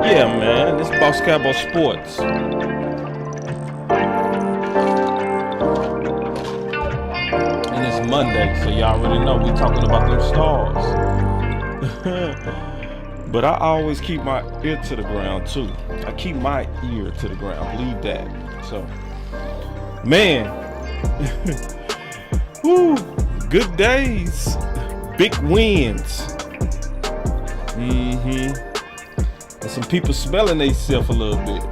Yeah, man, this Boss Cowboy Sports. And it's Monday, so y'all already know we talking about them stars. But I always keep my ear to the ground too. I keep my ear to the ground. Believe that. So, man, woo, good days, big wins. And some people smelling themselves a little bit.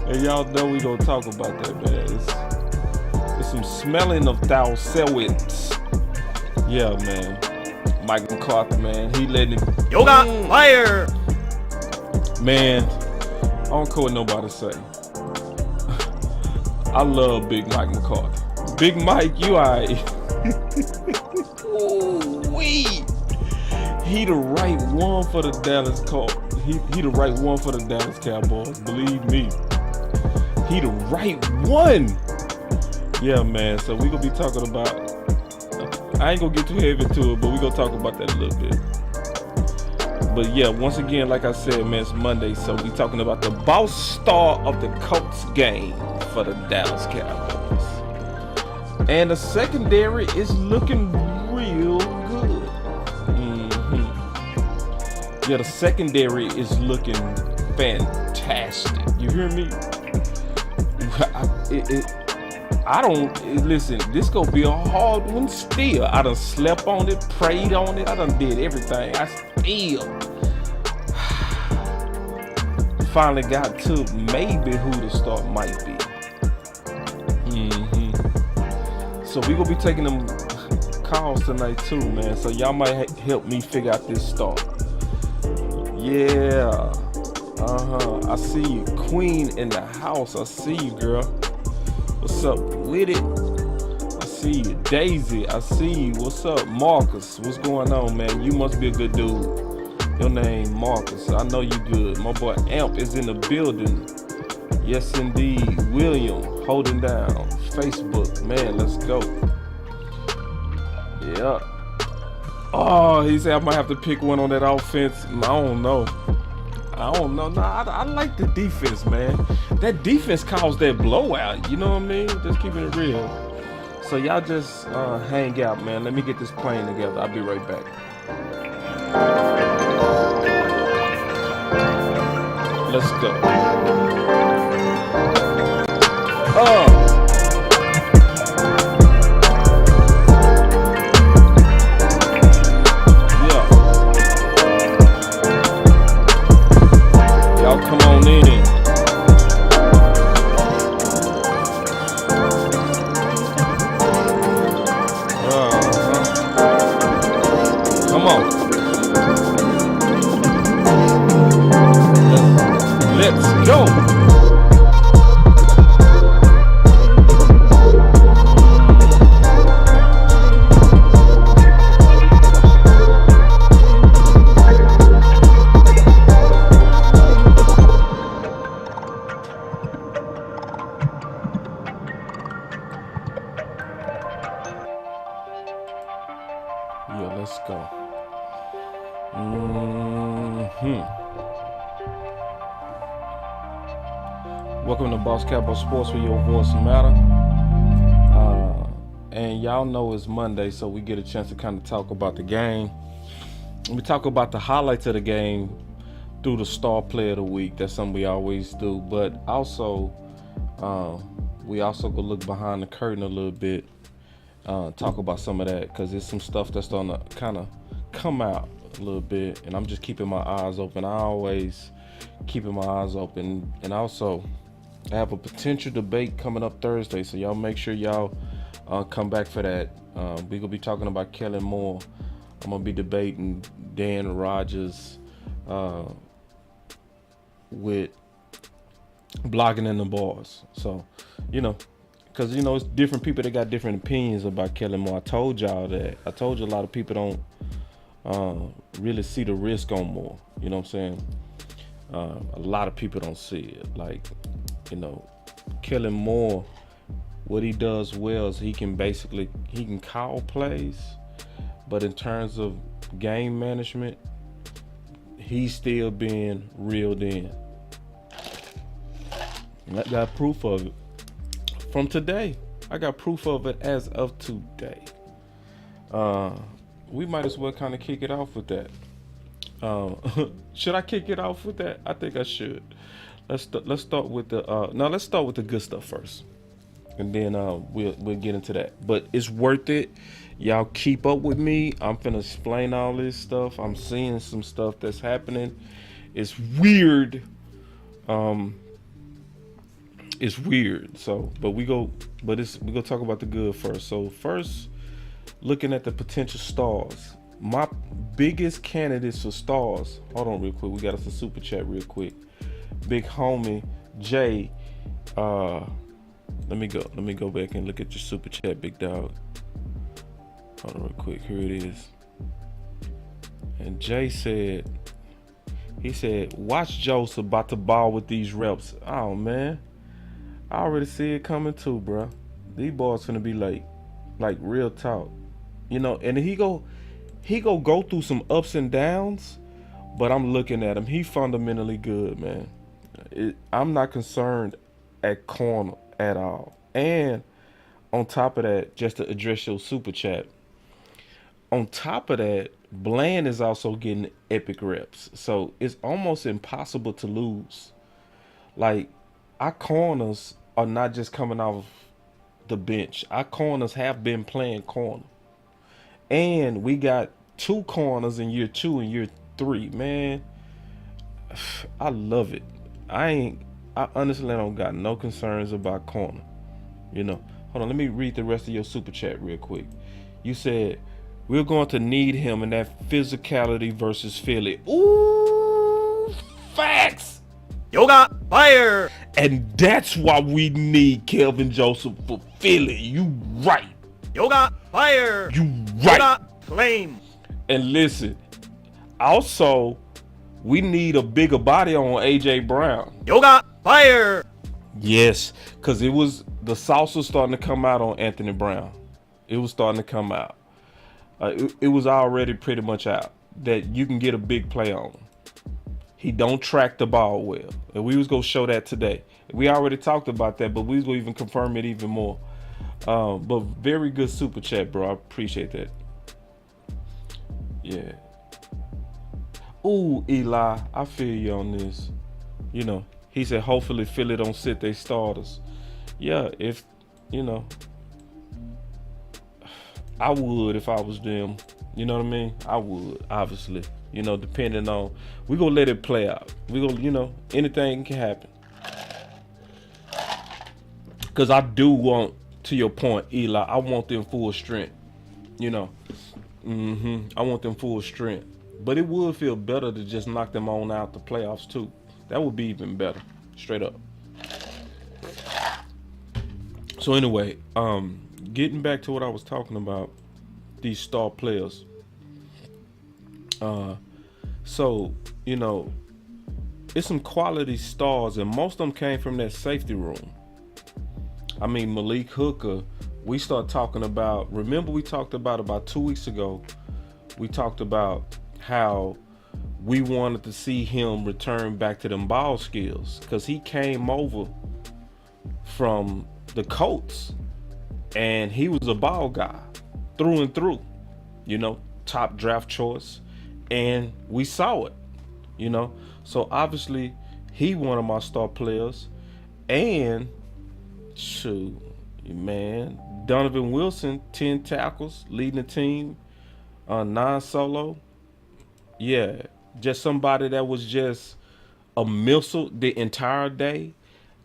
And y'all know we gonna talk about that, man. It's some smelling of themselves. Yeah, man. Mike McCarthy, man, he letting it. Yoga fire. Man, I don't care what nobody say. I love Big Mike McCarthy. Big Mike, you alright. Ooh-wee. He the right one for the Dallas Colts. He the right one for the Dallas Cowboys. Believe me. He the right one. Yeah, man. So we gonna be talking about. I ain't gonna get too heavy into it, but we gonna talk about that a little bit. But yeah, once again, like I said, man, it's Monday, so we talking about the boss star of the Colts game for the Dallas Cowboys, and the secondary is looking real good. Yeah, the secondary is looking fantastic. You hear me? I don't listen. This gonna be a hard one still. I done slept on it, prayed on it. I done did everything. I still finally got to maybe who the start might be. So we gonna be taking them calls tonight too, man. So y'all might help me figure out this start. Yeah. I see you, Queen in the house. I see you, girl. What's up with it? I see you, Daisy. I see you. What's up, Marcus? What's going on, man? You must be a good dude. Your name, Marcus. I know you good. My boy Amp is in the building. Yes, indeed. William holding down Facebook. Man, let's go. Yeah. Oh, he said I might have to pick one on that offense. I don't know. Nah, I like the defense, man. That defense caused that blowout. You know what I mean? Just keeping it real. So y'all just hang out, man. Let me get this plane together. I'll be right back. Let's go. Come on in. Come on. Let's go. Yeah, let's go. Welcome to Boss Cowboy Sports, where your voice matter. And y'all know it's Monday, so we get a chance to kind of talk about the game. We talk about the highlights of the game through the star player of the week. That's something we always do. But also, we also go look behind the curtain a little bit. Talk about some of that, because there's some stuff that's gonna kind of come out a little bit, and I'm just keeping my eyes open. I always keeping my eyes open. And also, I have a potential debate coming up Thursday, so y'all make sure y'all come back for that. We're gonna be talking about Kellen Moore. I'm gonna be debating Dan Rogers with blogging in the bars. So, because it's different people that got different opinions about Kellen Moore. I told y'all that. I told you a lot of people don't really see the risk on Moore. You know what I'm saying? A lot of people don't see it. Like, Kellen Moore, what he does well is he can call plays, but in terms of game management, he's still being reeled in. I got proof of it from today. I got proof of it as of today. We might as well kind of kick it off with that. Should I kick it off with that? I think I should. Let's start with the let's start with the good stuff first, and then we'll get into that. But it's worth it. Y'all keep up with me. I'm finna explain all this stuff. I'm seeing some stuff that's happening. It's weird. It's weird. So, but we gonna talk about the good first. So first, looking at the potential stars. My biggest candidates for stars. Hold on real quick. We got us a super chat real quick. Big homie Jay. Let me go back and look at your super chat, big dog. Hold on real quick. Here it is. And Jay said, watch Joseph about to ball with these reps. Oh man, I already see it coming too, bro. These boys finna be like real talk, And he go through some ups and downs, but I'm looking at him. He fundamentally good, man. I'm not concerned at corner at all. And on top of that, just to address your super chat, on top of that, Bland is also getting epic reps. So it's almost impossible to lose. Like, our corners are not just coming off the bench. Our corners have been playing corner. And we got 2 corners in year 2 and year 3. Man, I love it. I honestly don't got no concerns about corner. Hold on, let me read the rest of your super chat real quick. You said, we're going to need him in that physicality versus Philly. Ooh, facts. Yoga fire. And that's why we need Kelvin Joseph for Philly. You right. Yoga fire. You right. Yoga flame. And listen, also, we need a bigger body on AJ Brown. Yoga fire. Yes, because the sauce was starting to come out on Anthony Brown. It was starting to come out. It was already pretty much out that you can get a big play on him. He don't track the ball well. And we was going to show that today. We already talked about that, but we was going to even confirm it even more. But very good super chat, bro. I appreciate that. Yeah. Ooh, Eli, I feel you on this. He said, hopefully Philly don't sit their starters. Yeah, if, I would if I was them. You know what I mean? I would, obviously. Depending on, we gonna let it play out. We gonna, anything can happen. Because I do want, to your point, Eli, I want them full strength. I want them full strength. But it would feel better to just knock them on out the playoffs too. That would be even better, straight up. So anyway, getting back to what I was talking about, these star players. So, it's some quality stars, and most of them came from that safety room. I mean, Malik Hooker, we start talking about, remember we talked about 2 weeks ago, we talked about how we wanted to see him return back to them ball skills, because he came over from the Colts and he was a ball guy through and through, top draft choice, and we saw it, so obviously he one of my star players. And shoot, man, Donovan Wilson, 10 tackles, leading the team, 9 solo. Yeah, just somebody that was just a missile the entire day,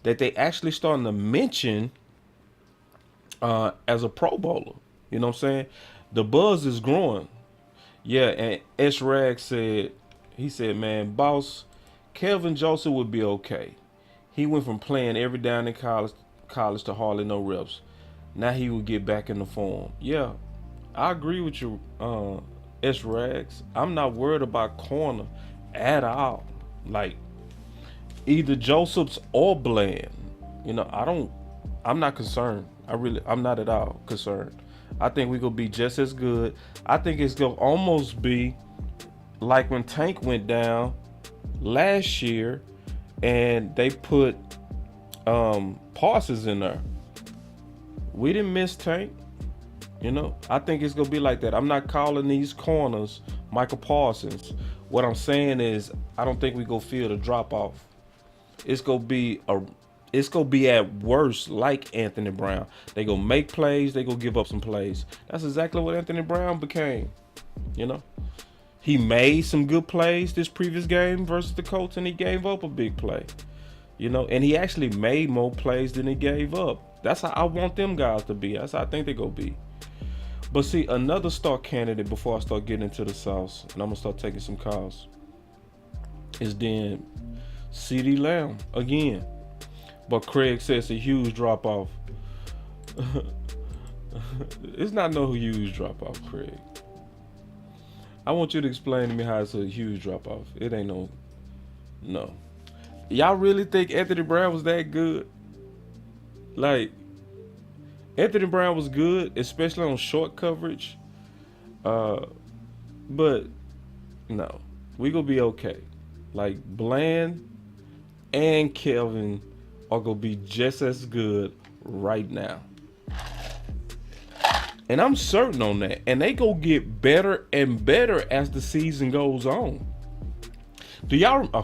that they actually starting to mention as a Pro Bowler. You know what I'm saying? The buzz is growing. Yeah, and S.Rag said, man, boss, Kelvin Joseph would be okay. He went from playing every down in college to hardly no reps. Now he will get back in the form. Yeah, I agree with you, S-Rags. I'm not worried about corner at all. Like, either Joseph's or Bland. I'm not concerned. I'm not at all concerned. I think we're going to be just as good. I think it's going to almost be like when Tank went down last year and they put Parsons in there. We didn't miss Tank. You know, I think it's gonna be like that. I'm not calling these corners Michael Parsons. What I'm saying is I don't think we go feel the drop off. It's gonna be at worst like Anthony Brown. They gonna make plays, they gonna give up some plays. That's exactly what Anthony Brown became. You know, he made some good plays this previous game versus the Colts, and he gave up a big play. You know, and he actually made more plays than he gave up. That's how I want them guys to be. That's how I think they gonna be. But see, another star candidate before I start getting into the sauce, and I'm gonna start taking some calls, is then CeeDee Lamb again. But Craig says a huge drop off. It's not no huge drop off, Craig. I want you to explain to me how it's a huge drop off. It ain't no. Y'all really think Anthony Brown was that good? Like, Anthony Brown was good, especially on short coverage. But no, we gonna be okay. Like, Bland and Kelvin are gonna be just as good right now. And I'm certain on that. And they gonna get better and better as the season goes on. Do y'all, I'm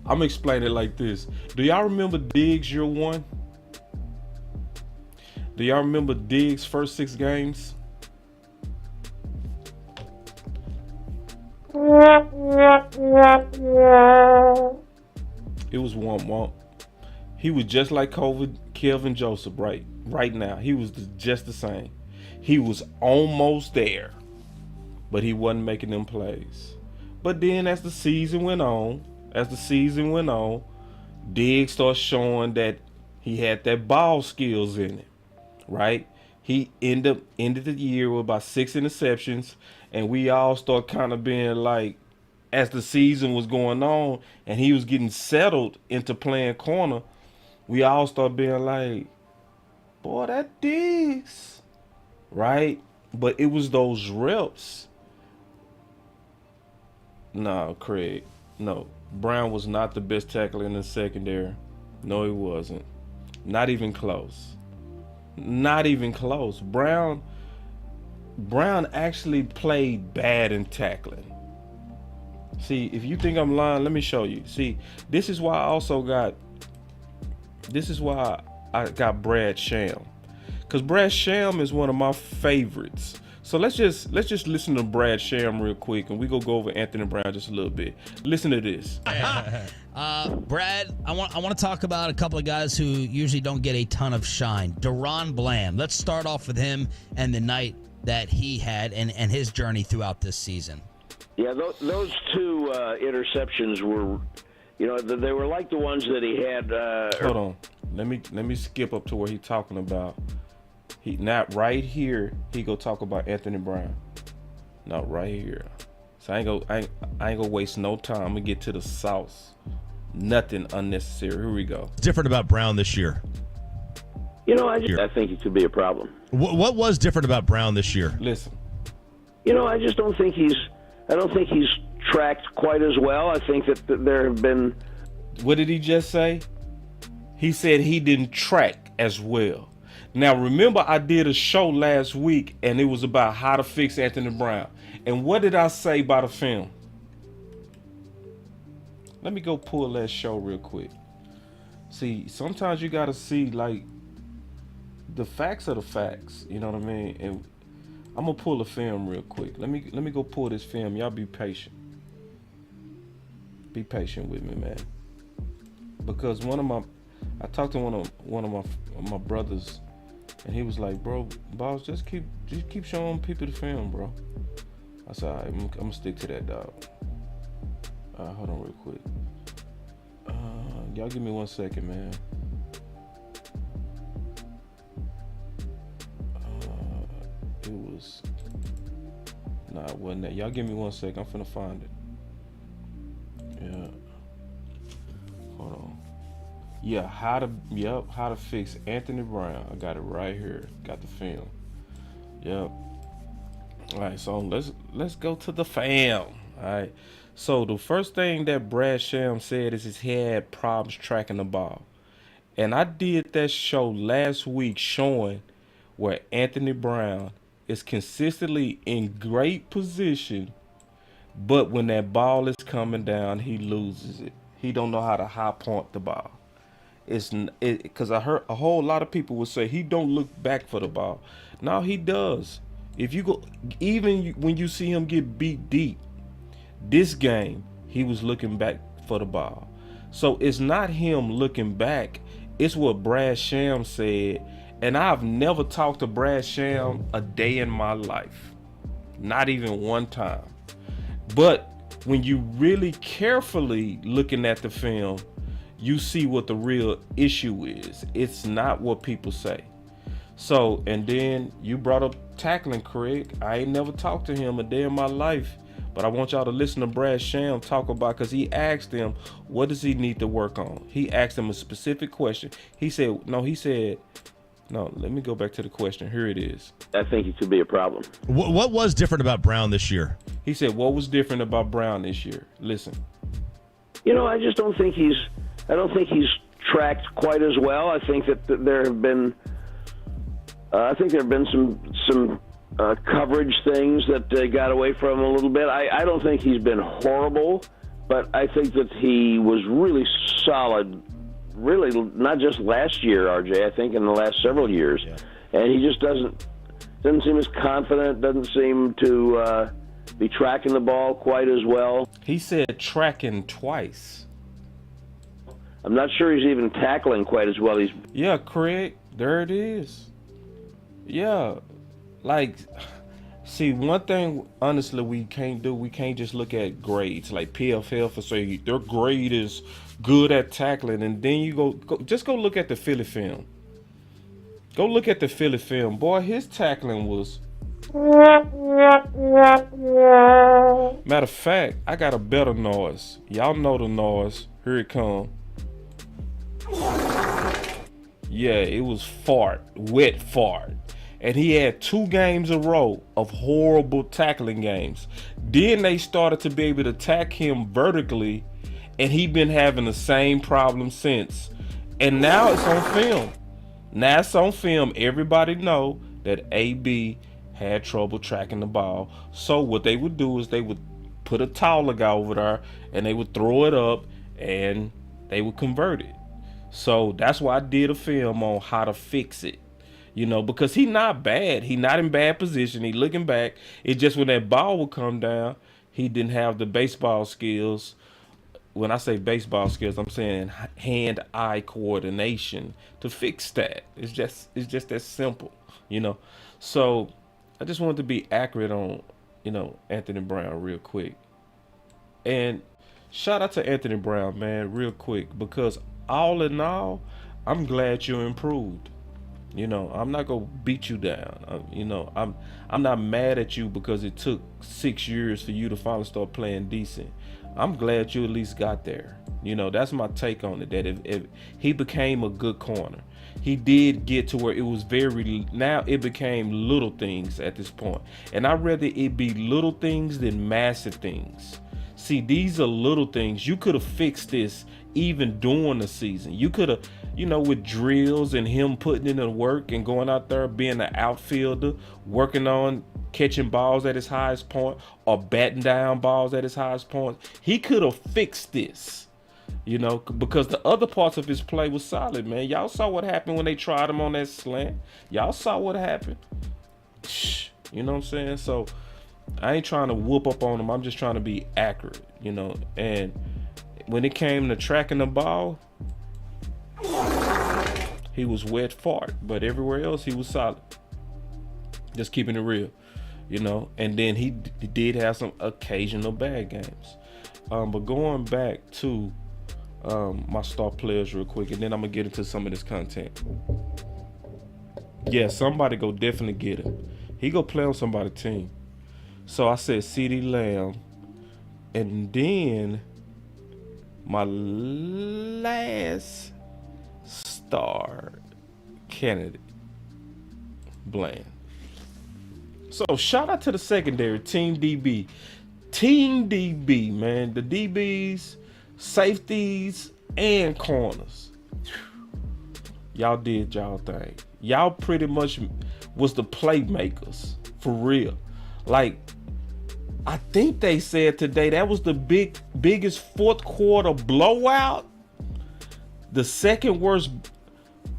gonna explain it like this. Do y'all remember Diggs year one? Do y'all remember Diggs' first 6 games? It was womp. He was just like Kelvin Joseph right now. He was just the same. He was almost there, but he wasn't making them plays. But then as the season went on, Diggs started showing that he had that ball skills in it, right? He ended the year with about 6 interceptions, and we all start kind of being like, as the season was going on and he was getting settled into playing corner, we all start being like, boy, that Diggs, right? But it was those reps. No, Craig, no. Brown was not the best tackler in the secondary. No, he wasn't. Not even close. Brown actually played bad in tackling. See, if you think I'm lying, let me show you. See, this is why I got Brad Sham. Because Brad Sham is one of my favorites. So let's just listen to Brad Sham real quick, and we go over Anthony Brown just a little bit. Listen to this. Brad, I want to talk about a couple of guys who usually don't get a ton of shine. Deron Bland. Let's start off with him and the night that he had and his journey throughout this season. Yeah, those 2 interceptions were, they were like the ones that he had. Hold on, let me skip up to where he's talking about. He not right here. He go talk about Anthony Brown. Not right here. So I ain't gonna waste no time. I'm gonna get to the sauce. Nothing unnecessary. Here we go. Different about Brown this year. I think it could be a problem. What was different about Brown this year? Listen. I just don't think he's tracked quite as well. I think that there have been. What did he just say? He said he didn't track as well. Now, remember, I did a show last week, and it was about how to fix Anthony Brown. And what did I say about the film? Let me go pull that show real quick. See, sometimes you got to see, like, the facts are the facts. You know what I mean? And I'm going to pull the film real quick. Let me go pull this film. Y'all be patient. Be patient with me, man. Because I talked to one of my brothers, and he was like, bro, boss, just keep showing people the film, bro. I said, all right, I'm gonna stick to that, dog. Hold on real quick. Y'all give me 1 second, man. It wasn't that. Y'all give me 1 second. I'm finna find it. Yeah. Hold on. Yeah, how to fix Anthony Brown. I got it right here. Got the film. Yep. All right, so let's go to the fam. All right. So the first thing that Brad Sham said is he had problems tracking the ball. And I did that show last week showing where Anthony Brown is consistently in great position, but when that ball is coming down, he loses it. He don't know how to high point the ball. It's because I heard a whole lot of people would say he don't look back for the ball. No, he does. If you go, even when you see him get beat deep, this game he was looking back for the ball. So it's not him looking back. It's what Brad Sham said. And I've never talked to Brad Sham a day in my life. Not even one time. But when you really carefully looking at the film, you see what the real issue is. It's not what people say. So, and then you brought up tackling, Craig. I ain't never talked to him a day in my life. But I want y'all to listen to Brad Sham talk about, because he asked him, what does he need to work on? He asked him a specific question. He said, no, let me go back to the question. Here it is. I think it could be a problem. What was different about Brown this year? He said, what was different about Brown this year? Listen. I just don't think he's tracked quite as well. I think that there have been some coverage things that got away from him a little bit. I don't think he's been horrible, but I think that he was really solid, really not just last year, RJ, I think in the last several years. Yeah. And he just doesn't seem as confident, doesn't seem to be tracking the ball quite as well. He said tracking twice. I'm not sure he's even tackling quite as well. Yeah, Craig, there it is. Yeah. Like, see, one thing, honestly, we can't just look at grades. Like PFF for say their grade is good at tackling, and then you go look at the Philly film. Go look at the Philly film. Boy, his tackling was... Matter of fact, I got a better noise. Y'all know the noise. Here it come. Yeah, it was fart. Wet fart. And he had 2 games in a row of horrible tackling games. Then they started to be able to attack him vertically, and he been having the same problem since. And now it's on film. Now it's on film. Everybody know that AB had trouble tracking the ball. So what they would do is they would put a taller guy over there, and they would throw it up, and they would convert it. So that's why I did a film on how to fix it. Because he not bad. He not in bad position. He looking back. It's just when that ball would come down, he didn't have the baseball skills. When I say baseball skills, I'm saying hand-eye coordination to fix that. It's just that simple, So I just wanted to be accurate on, Anthony Brown real quick. And shout out to Anthony Brown, man, real quick, because all in all, I'm glad you improved. I'm not gonna beat you down. I'm not mad at you because it took 6 years for you to finally start playing decent. I'm glad you at least got there. That's my take on it. That if he became a good corner, he did get to where it was now it became little things at this point. And I'd rather it be little things than massive things. See, these are little things. You could have fixed this even during the season. You could have, with drills and him putting in the work and going out there being an outfielder, working on catching balls at his highest point or batting down balls at his highest point. He could have fixed this, because the other parts of his play was solid, man. Y'all saw what happened when they tried him on that slant. Y'all saw what happened. You know what I'm saying? So I ain't trying to whoop up on him. I'm just trying to be accurate, and when it came to tracking the ball, he was wet fart, but everywhere else he was solid. Just keeping it real, and then he did have some occasional bad games. But going back to my star players real quick, and then I'm gonna get into some of this content. Yeah, somebody go definitely get him. He go play on somebody's team. So I said CeeDee Lamb, and then my last star candidate, Bland. So shout out to the secondary, Team DB. Team DB, man. The DBs, safeties, and corners. Y'all did y'all thing. Y'all pretty much was the playmakers, for real. Like, I think they said today that was the biggest fourth quarter blowout. The second worst.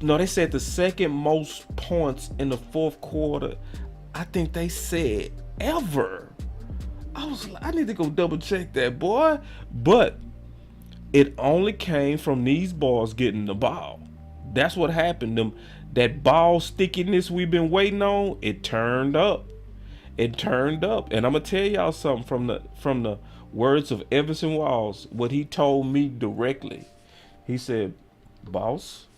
No, they said the second most points in the fourth quarter. I think they said ever. I need to go double check that, boy. But it only came from these boys getting the ball. That's what happened. That ball stickiness we've been waiting on, it turned up. It turned up. And I'm gonna tell y'all something from the words of Everson Walls, what he told me directly. He said, boss,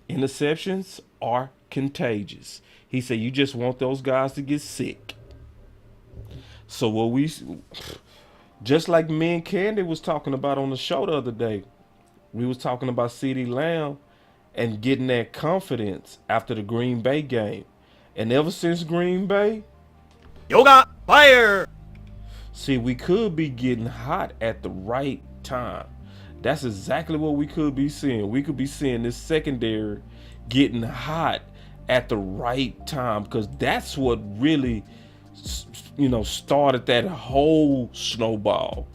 interceptions are contagious. He said, you just want those guys to get sick. So just like me and Candy was talking about on the show the other day, we was talking about CeeDee Lamb and getting that confidence after the Green Bay game. And ever since Green Bay, Yoga fire. see, we could be getting hot at the right time. That's exactly what we could be seeing. We could be seeing this secondary getting hot at the right time, because that's what really, started that whole snowball.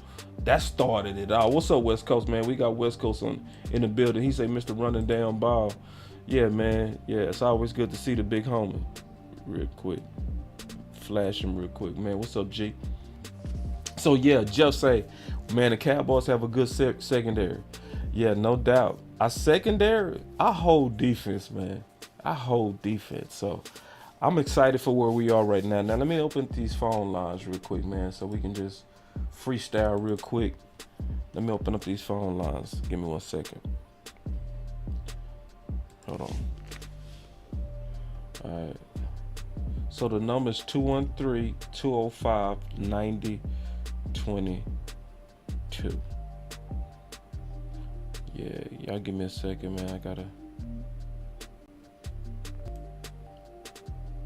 That started it all. What's up, West Coast, man? We got West Coast in the building. He say, Mr. Running Down Ball. Yeah, man. Yeah, it's always good to see the big homie. Real quick. Flash him real quick, man. What's up, G? So, yeah, Jeff say, man, the Cowboys have a good secondary. Yeah, no doubt. Our secondary, our whole defense, man. Our whole defense. So, I'm excited for where we are right now. Now, let me open these phone lines real quick, man, so we can just freestyle real quick. Let me open up these phone lines. Give me 1 second. Hold on. All right. So the number is 213-205-9022. Yeah, y'all give me a second, man. I gotta.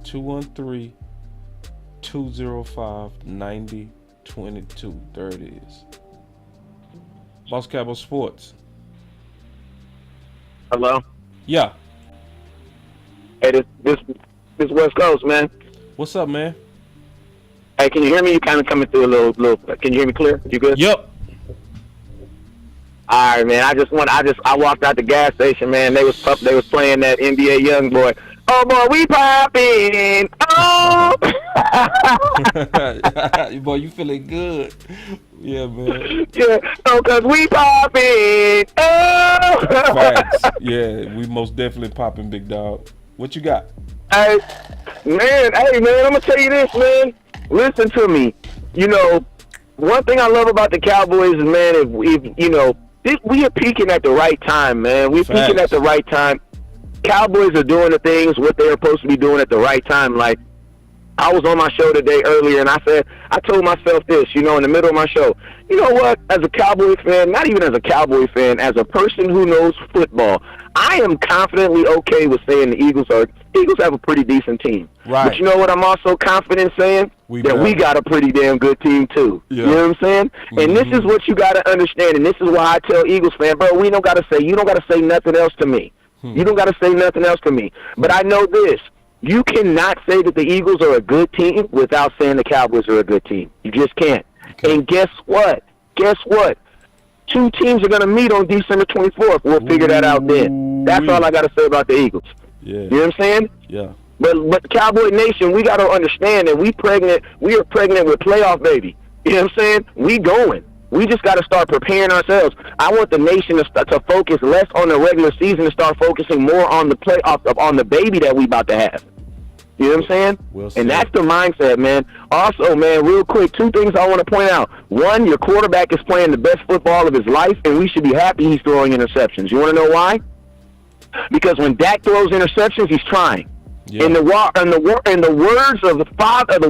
213-205-9022. There it is. Boss Cowboy Sports. Hello. Yeah. Hey, this West Coast, man. What's up, man? Hey, can you hear me? You kind of coming through a little. Can you hear me clear? You good? Yep. All right, man. I walked out the gas station, man. They was playing that NBA YoungBoy. Oh boy, we popping! Oh, boy, you feeling good? Yeah, man. Yeah, oh, cause we popping! Oh, Facts. Yeah, we most definitely popping, big dog. What you got? Hey, man, I'm gonna tell you this, man. Listen to me. One thing I love about the Cowboys is, man, if we are peaking at the right time, man. We're peaking at the right time. Cowboys are doing the things what they're supposed to be doing at the right time. Like, I was on my show today earlier, and I told myself this, in the middle of my show. You know what? As a Cowboy fan, not even as a Cowboy fan, as a person who knows football, I am confidently okay with saying the Eagles have a pretty decent team. Right. But you know what I'm also confident saying? We got a pretty damn good team, too. Yeah. You know what I'm saying? Mm-hmm. And this is what you got to understand, and this is why I tell Eagles fans, bro, you don't got to say nothing else to me. You don't got to say nothing else to me. But I know this. You cannot say that the Eagles are a good team without saying the Cowboys are a good team. You just can't. Okay. And guess what? Two teams are going to meet on December 24th. We'll figure that out then. That's all I got to say about the Eagles. Yeah. You know what I'm saying? Yeah. But Cowboy Nation, we got to understand that we are pregnant with playoff baby. You know what I'm saying? We going. We just got to start preparing ourselves. I want the nation to focus less on the regular season and start focusing more on the playoff, on the baby that we about to have. You know what I'm saying? And that's the mindset, man. Also, man, real quick, two things I want to point out. One, your quarterback is playing the best football of his life, and we should be happy he's throwing interceptions. You want to know why? Because when Dak throws interceptions, he's trying. Yeah. In the words of the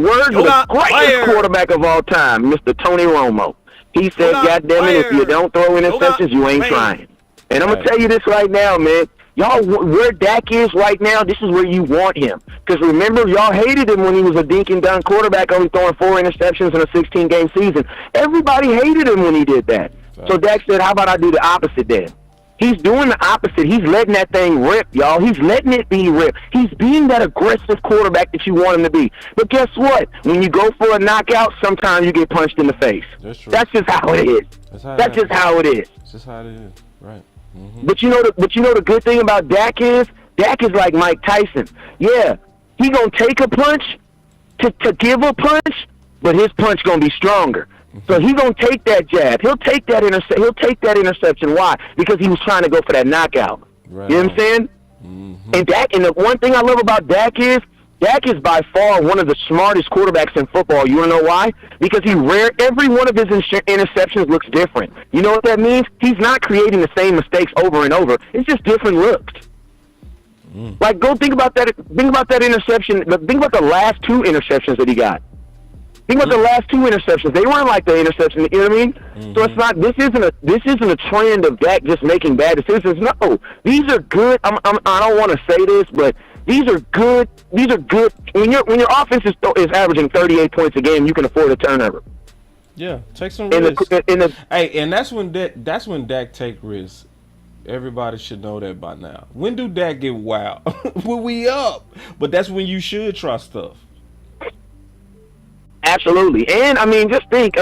greatest quarterback of all time, Mr. Tony Romo. He said, God damn it, if you don't throw interceptions, you ain't trying. And I'm going to tell you this right now, man. Y'all, where Dak is right now, this is where you want him. Because remember, y'all hated him when he was a dink and dunk quarterback, only throwing 4 interceptions in a 16-game season. Everybody hated him when he did that. So Dak said, how about I do the opposite then? He's doing the opposite. He's letting that thing rip, y'all. He's letting it be ripped. He's being that aggressive quarterback that you want him to be. But guess what? When you go for a knockout, sometimes you get punched in the face. That's true. That's just how it is. That's just how it is. That's just how it is. Right. Mm-hmm. But you know the good thing about Dak is like Mike Tyson. Yeah, he gonna take a punch to give a punch, but his punch gonna be stronger. So he gonna take that jab. He'll take that interception. Why? Because he was trying to go for that knockout. Right. You know what I'm saying? Mm-hmm. And the one thing I love about Dak is by far one of the smartest quarterbacks in football. You want to know why? Because every one of his interceptions looks different. You know what that means? He's not creating the same mistakes over and over. It's just different looks. Like, go think about that. Think about that interception. Think about the last 2 interceptions that he got. Think about the last 2 interceptions. They weren't like the interception. You know what I mean? Mm-hmm. So it's not. This isn't a trend of Dak just making bad decisions. No, these are good. I don't want to say this, but these are good. These are good. When your offense is averaging 38 points a game, you can afford a turnover. Yeah, take some risks. Hey, and that's when Dak take risks. Everybody should know that by now. When do Dak get wild? When we up, but that's when you should try stuff. Absolutely. And, just think,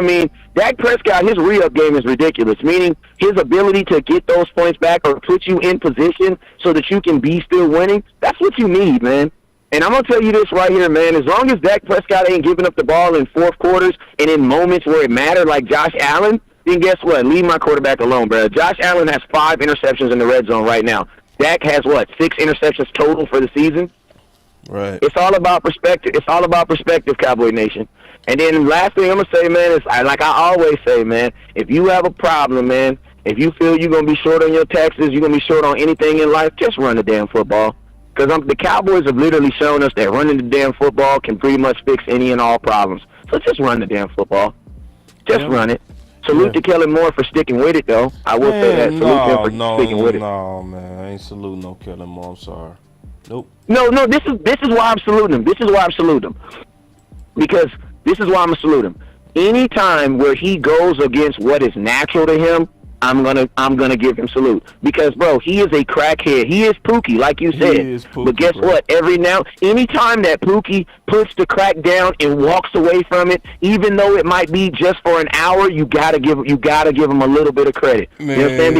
Dak Prescott, his re-up game is ridiculous, meaning his ability to get those points back or put you in position so that you can be still winning, that's what you need, man. And I'm going to tell you this right here, man. As long as Dak Prescott ain't giving up the ball in fourth quarters and in moments where it mattered like Josh Allen, then guess what? Leave my quarterback alone, bro. Josh Allen has 5 interceptions in the red zone right now. Dak has, 6 interceptions total for the season? Right. It's all about perspective. It's all about perspective, Cowboy Nation. And then last thing I'm going to say, man, is like I always say, man, if you have a problem, man, if you feel you're going to be short on your taxes, you're going to be short on anything in life, just run the damn football. Because the Cowboys have literally shown us that running the damn football can pretty much fix any and all problems. So just run the damn football. Just run it. Salute to Kellen Moore for sticking with it, though. I will say that. Salute him for sticking with it. No, man. I ain't saluting no Kellen Moore. I'm sorry. Nope. No, this is why I'm saluting him. This is why I'm saluting him. Because this is why I'm saluting him. Anytime where he goes against what is natural to him, I'm gonna give him salute. Because, bro, he is a crackhead. He is Pookie, like you said. He is Pookie, but guess what? Anytime that Pookie puts the crack down and walks away from it, even though it might be just for an hour, you gotta give him a little bit of credit. Man, you know what I'm saying?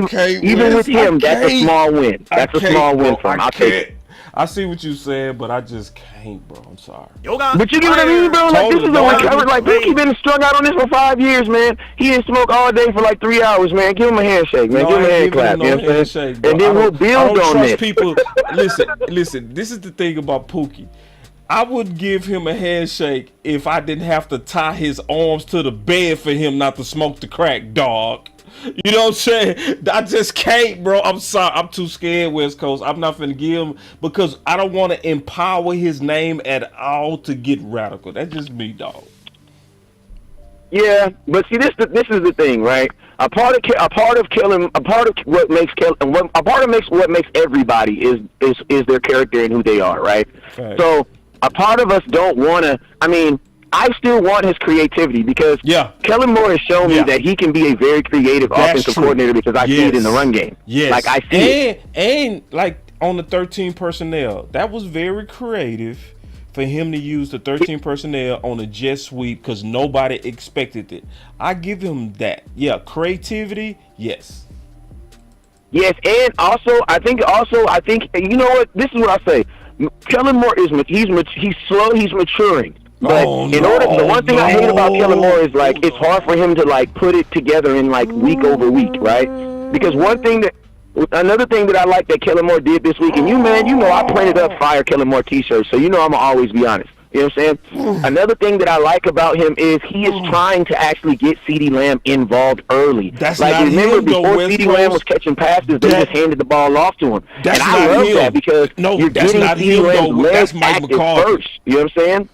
Because even with him, that's a small win. That's a small win for him. I'll take it. I see what you said, but I just can't, bro. I'm sorry. But you get what I mean, bro? Like, this is a recovery. Like, Pookie been strung out on this for 5 years, man. He didn't smoke all day for like 3 hours, man. Give him a handshake, man. Give him a hand clap. You know what I'm saying? And then we'll build on this. People. Listen. This is the thing about Pookie. I would give him a handshake if I didn't have to tie his arms to the bed for him not to smoke the crack, dog. You know what I'm saying? I just can't, bro. I'm sorry. I'm too scared, West Coast. I'm not finna give him because I don't want to empower his name at all to get radical. That's just me, dog. Yeah, but see, this is the thing, right? A part of what makes everybody is their character and who they are, right? Okay. So a part of us don't want to. I still want his creativity because Kellen Moore has shown me that he can be a very creative offensive coordinator because I see it in the run game. Yes. Like, I see it. And like on the 13 personnel, that was very creative for him to use the 13 personnel on a jet sweep because nobody expected it. I give him that. Yeah, creativity, yes. Yes, and I think you know what? This is what I say. Kellen Moore he's slow, he's maturing. But the one thing I hate about Kellen Moore is like it's hard for him to like put it together in like week over week, right? Because another thing that I like that Kellen Moore did this week, and you know I printed up fire Kellen Moore t-shirts, so you know I'm gonna always be honest. You know what I'm saying? Another thing that I like about him is he is trying to actually get CeeDee Lamb involved early. That's like, not remember him, before CeeDee Lamb was catching passes, they just handed the ball off to him. That's and I love that because you're getting CeeDee Lamb's legs active first. You know what I'm saying?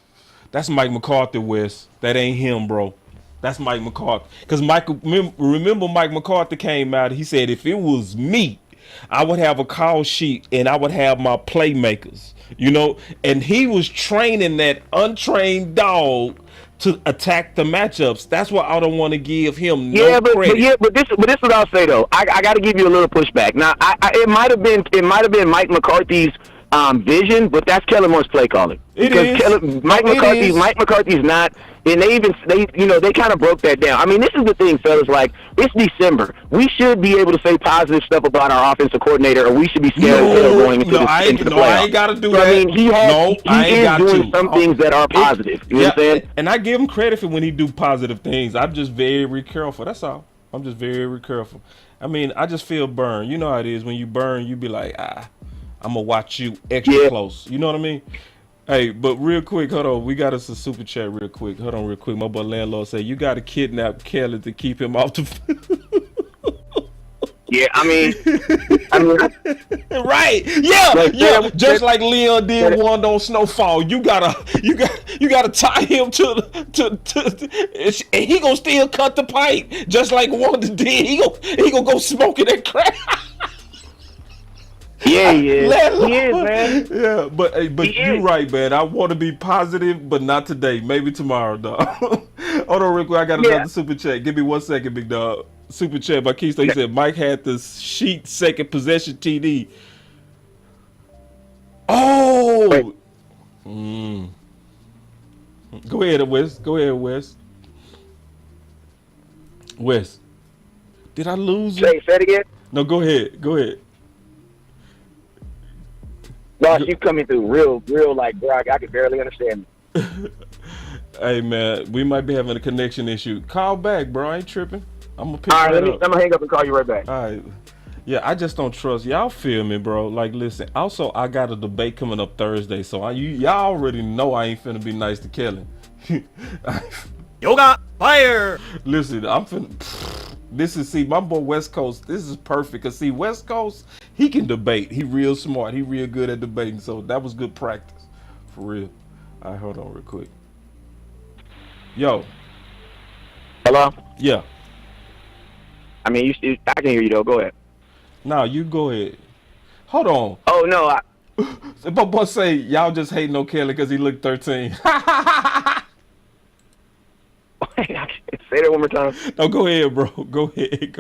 That's Mike McCarthy, Wes. That ain't him, bro. That's Mike McCarthy. Because remember Mike McCarthy came out. He said, if it was me, I would have a call sheet and I would have my playmakers, and he was training that untrained dog to attack the matchups. That's why I don't want to give him no credit. But this is what I'll say though. I got to give you a little pushback. Now, it might have been Mike McCarthy's vision, but that's Kellen Moore's play calling. Mike McCarthy's not, and they kind of broke that down. I mean, this is the thing, fellas. Like, it's December. We should be able to say positive stuff about our offensive coordinator, or we should be scared of going into the playoffs. I ain't got to do that. I mean, he is doing some things that are positive. You know what I'm saying? And I give him credit for when he do positive things. I'm just very careful. That's all. I'm just very careful. I mean, I just feel burned. You know how it is. When you burn, you be like, I'm going to watch you extra close. You know what I mean? Hey, but real quick, hold on. We got us a super chat real quick. Hold on real quick. My boy Landlord said, you got to kidnap Kelly to keep him off the... Yeah, I mean, right? Yeah. Just like Leon did one on Snowfall, you gotta tie him to and he gonna still cut the pipe, just like Wanda did. He gonna go smoking that crack. Yeah, he is, man. Yeah, but you're right, man. I want to be positive, but not today. Maybe tomorrow, dog. Hold on, real quick. I got another super chat. Give me 1 second, big dog. Super chat by Keystone. He said Mike had the sheet second possession TD. Oh! Go ahead, Wes. Wes. Did I lose you? Say it again? No, go ahead. Boss, you coming through real like, bro, I can barely understand. Hey, man, we might be having a connection issue. Call back, bro. I ain't tripping. I'm gonna pick All right, that I'm gonna hang up and call you right back. All right. Yeah, I just don't trust y'all. Feel me, bro? Like, listen. Also, I got a debate coming up Thursday, so y'all already know I ain't finna be nice to Kelly. Yoga fire. Listen, I'm finna. See, my boy West Coast. This is perfect. Cause see, West Coast, he can debate. He real smart. He real good at debating. So that was good practice, for real. All right, hold on real quick. Yo. Hello. Yeah. I mean, I can hear you though. Go ahead. Nah, you go ahead. Hold on. Oh no. My boy say y'all just hating on Kelly because he looked 13. Say that one more time. No, go ahead, bro. Go ahead.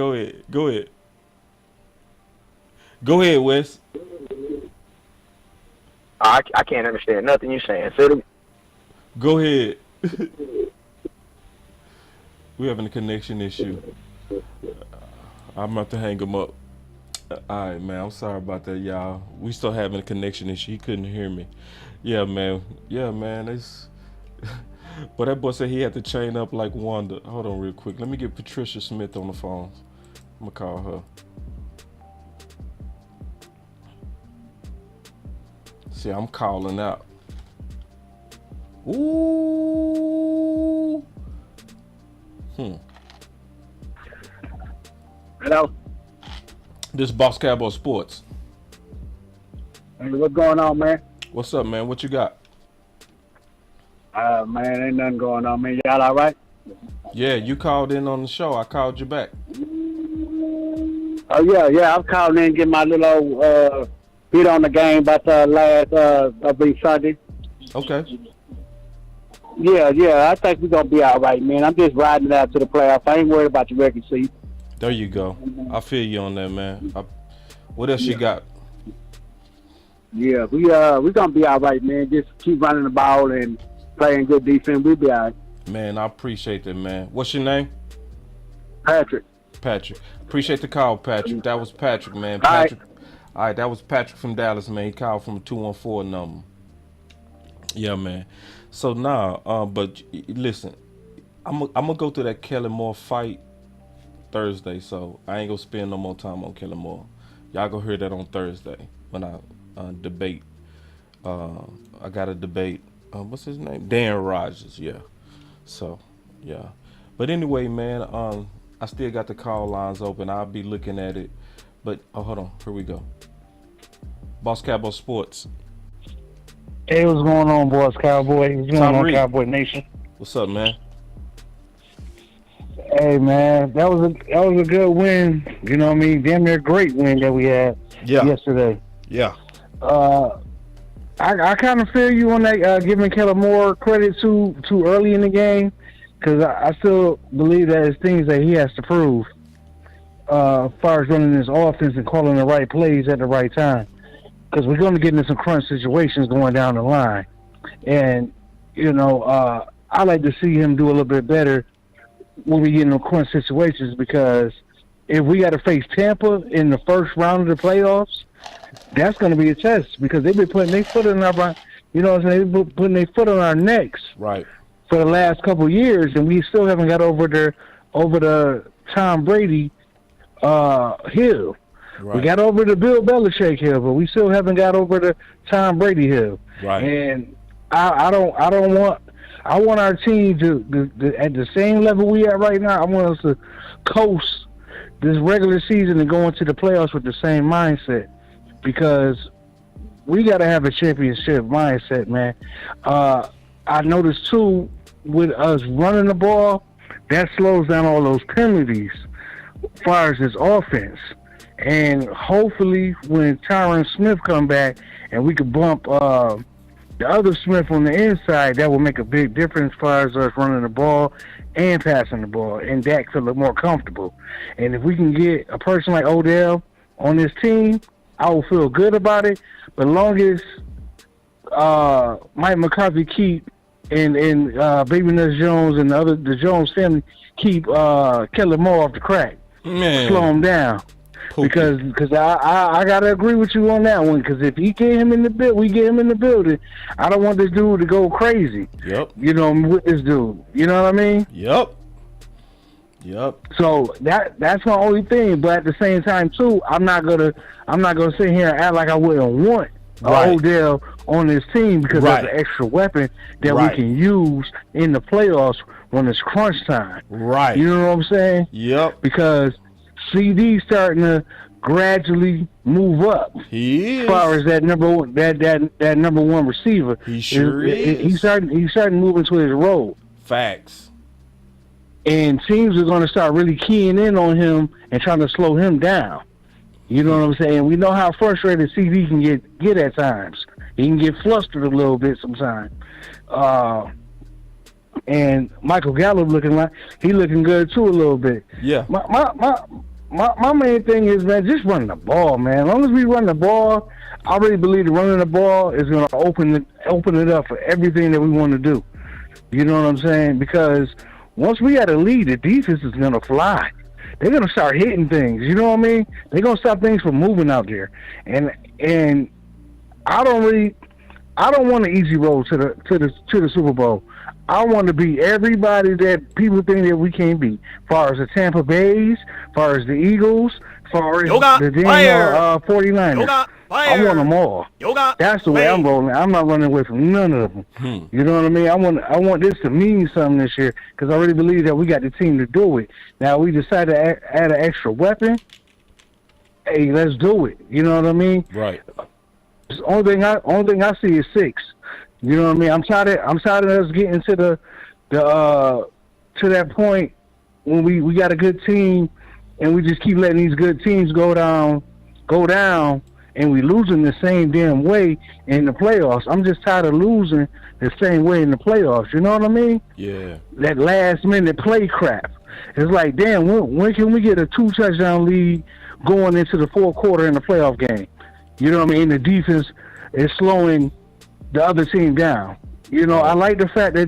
Go ahead, Wes. I can't understand nothing you're saying. Say it. Go ahead. We're having a connection issue. I'm about to hang him up. All right, man. I'm sorry about that, y'all. We still having a connection issue. He couldn't hear me. Yeah, man. It's... But that boy said he had to chain up like Wanda. Hold on real quick. Let me get Patricia Smith on the phone. I'm going to call her. See, I'm calling out. Ooh. Hello. This is Boss Cowboy Sports. Hey, what's going on, man? What's up, man? What you got? Man, ain't nothing going on, man. Y'all all right? Yeah, you called in on the show. I called you back. Oh, yeah. I'm calling in, getting my little hit on the game about the last Sunday. Okay. Yeah. I think we're going to be all right, man. I'm just riding it out to the playoffs. I ain't worried about the record seat. There you go. I feel you on that, man. What else you got? Yeah, we're going to be all right, man. Just keep running the ball and playing good defense. We'll be all right. Man, I appreciate that, man. What's your name? Patrick. Appreciate the call, Patrick. That was Patrick, man. Patrick. All right, that was Patrick from Dallas, man. He called from a 214 number. Yeah, man. So now, but listen, I'm gonna go through that Kelly Moore fight Thursday, so I ain't gonna spend no more time on Kelly Moore. Y'all gonna hear that on Thursday when I debate. I got to debate. What's his name? Dan Rogers. Yeah. So, yeah. But anyway, man, I still got the call lines open. I'll be looking at it. But hold on. Here we go. Boss Cowboy Sports. Hey, what's going on, Boss Cowboy? What's going on, Cowboy Nation? What's up, man? Hey man, that was a good win. You know what I mean? Damn near great win that we had yesterday. Yeah. I kind of feel you on that, giving Kellen Moore credit too early in the game, because I still believe that there's things that he has to prove as far as running his offense and calling the right plays at the right time. Because we're going to get into some crunch situations going down the line, and I like to see him do a little bit better when we get in crunch situations, because if we got to face Tampa in the first round of the playoffs, that's going to be a test, because they've been putting their foot in our, they've been putting their foot on our necks, right, for the last couple of years, and we still haven't got over the Tom Brady hill. right. We got over the Bill Belichick hill, but we still haven't got over the Tom Brady hill. Right. And I want our team to at the same level we at right now. I want us to coast this regular season and go into the playoffs with the same mindset, because we got to have a championship mindset, man. I noticed too, with us running the ball, that slows down all those penalties as far as this offense. And hopefully when Tyron Smith come back and we could bump the other Smith on the inside, that will make a big difference as far as us running the ball and passing the ball, and Dak could look more comfortable. And if we can get a person like Odell on this team, I will feel good about it. But as long as Mike McCarthy keep and Baby Nuts Jones and the Jones family keep Kellen Moore off the crack, slow him down. Because I gotta agree with you on that one. Because if he get him in the we get him in the building. I don't want this dude to go crazy. Yep. With this dude. You know what I mean? Yep. So that's my only thing. But at the same time too, I'm not gonna sit here and act like I wouldn't want Odell on this team, because that's an extra weapon that we can use in the playoffs when it's crunch time. Right. You know what I'm saying? Yep. Because CD starting to gradually move up. He is. As far as that number one receiver. He sure is. He's starting moving to his role. Facts. And teams are going to start really keying in on him and trying to slow him down. You know what I'm saying? We know how frustrated CD can get at times. He can get flustered a little bit sometimes. And Michael Gallup looking good too a little bit. Yeah. My main thing is, man, just running the ball, man. As long as we run the ball, I really believe that running the ball is going to open it up for everything that we want to do. You know what I'm saying? Because once we got a lead, the defense is going to fly. They're going to start hitting things. You know what I mean? They're going to stop things from moving out there. And I don't want an easy road to the Super Bowl. I want to beat everybody that people think that we can't beat. As far as the Tampa Bays, as far as the Eagles, as far as the 49ers. I want them all. That's the way I'm rolling. I'm not running away from none of them. You know what I mean? I want this to mean something this year, because I really believe that we got the team to do it. Now we decided to add an extra weapon. Hey, let's do it. You know what I mean? Right. The only thing I see is 6. You know what I mean? I'm tired of us getting to to that point when we got a good team and we just keep letting these good teams go down, and we losing the same damn way in the playoffs. I'm just tired of losing the same way in the playoffs. You know what I mean? Yeah. That last minute play crap. It's like, damn, when can we get a 2-touchdown lead going into the fourth quarter in the playoff game? You know what I mean? The defense is slowing the other team down. You know, I like the fact that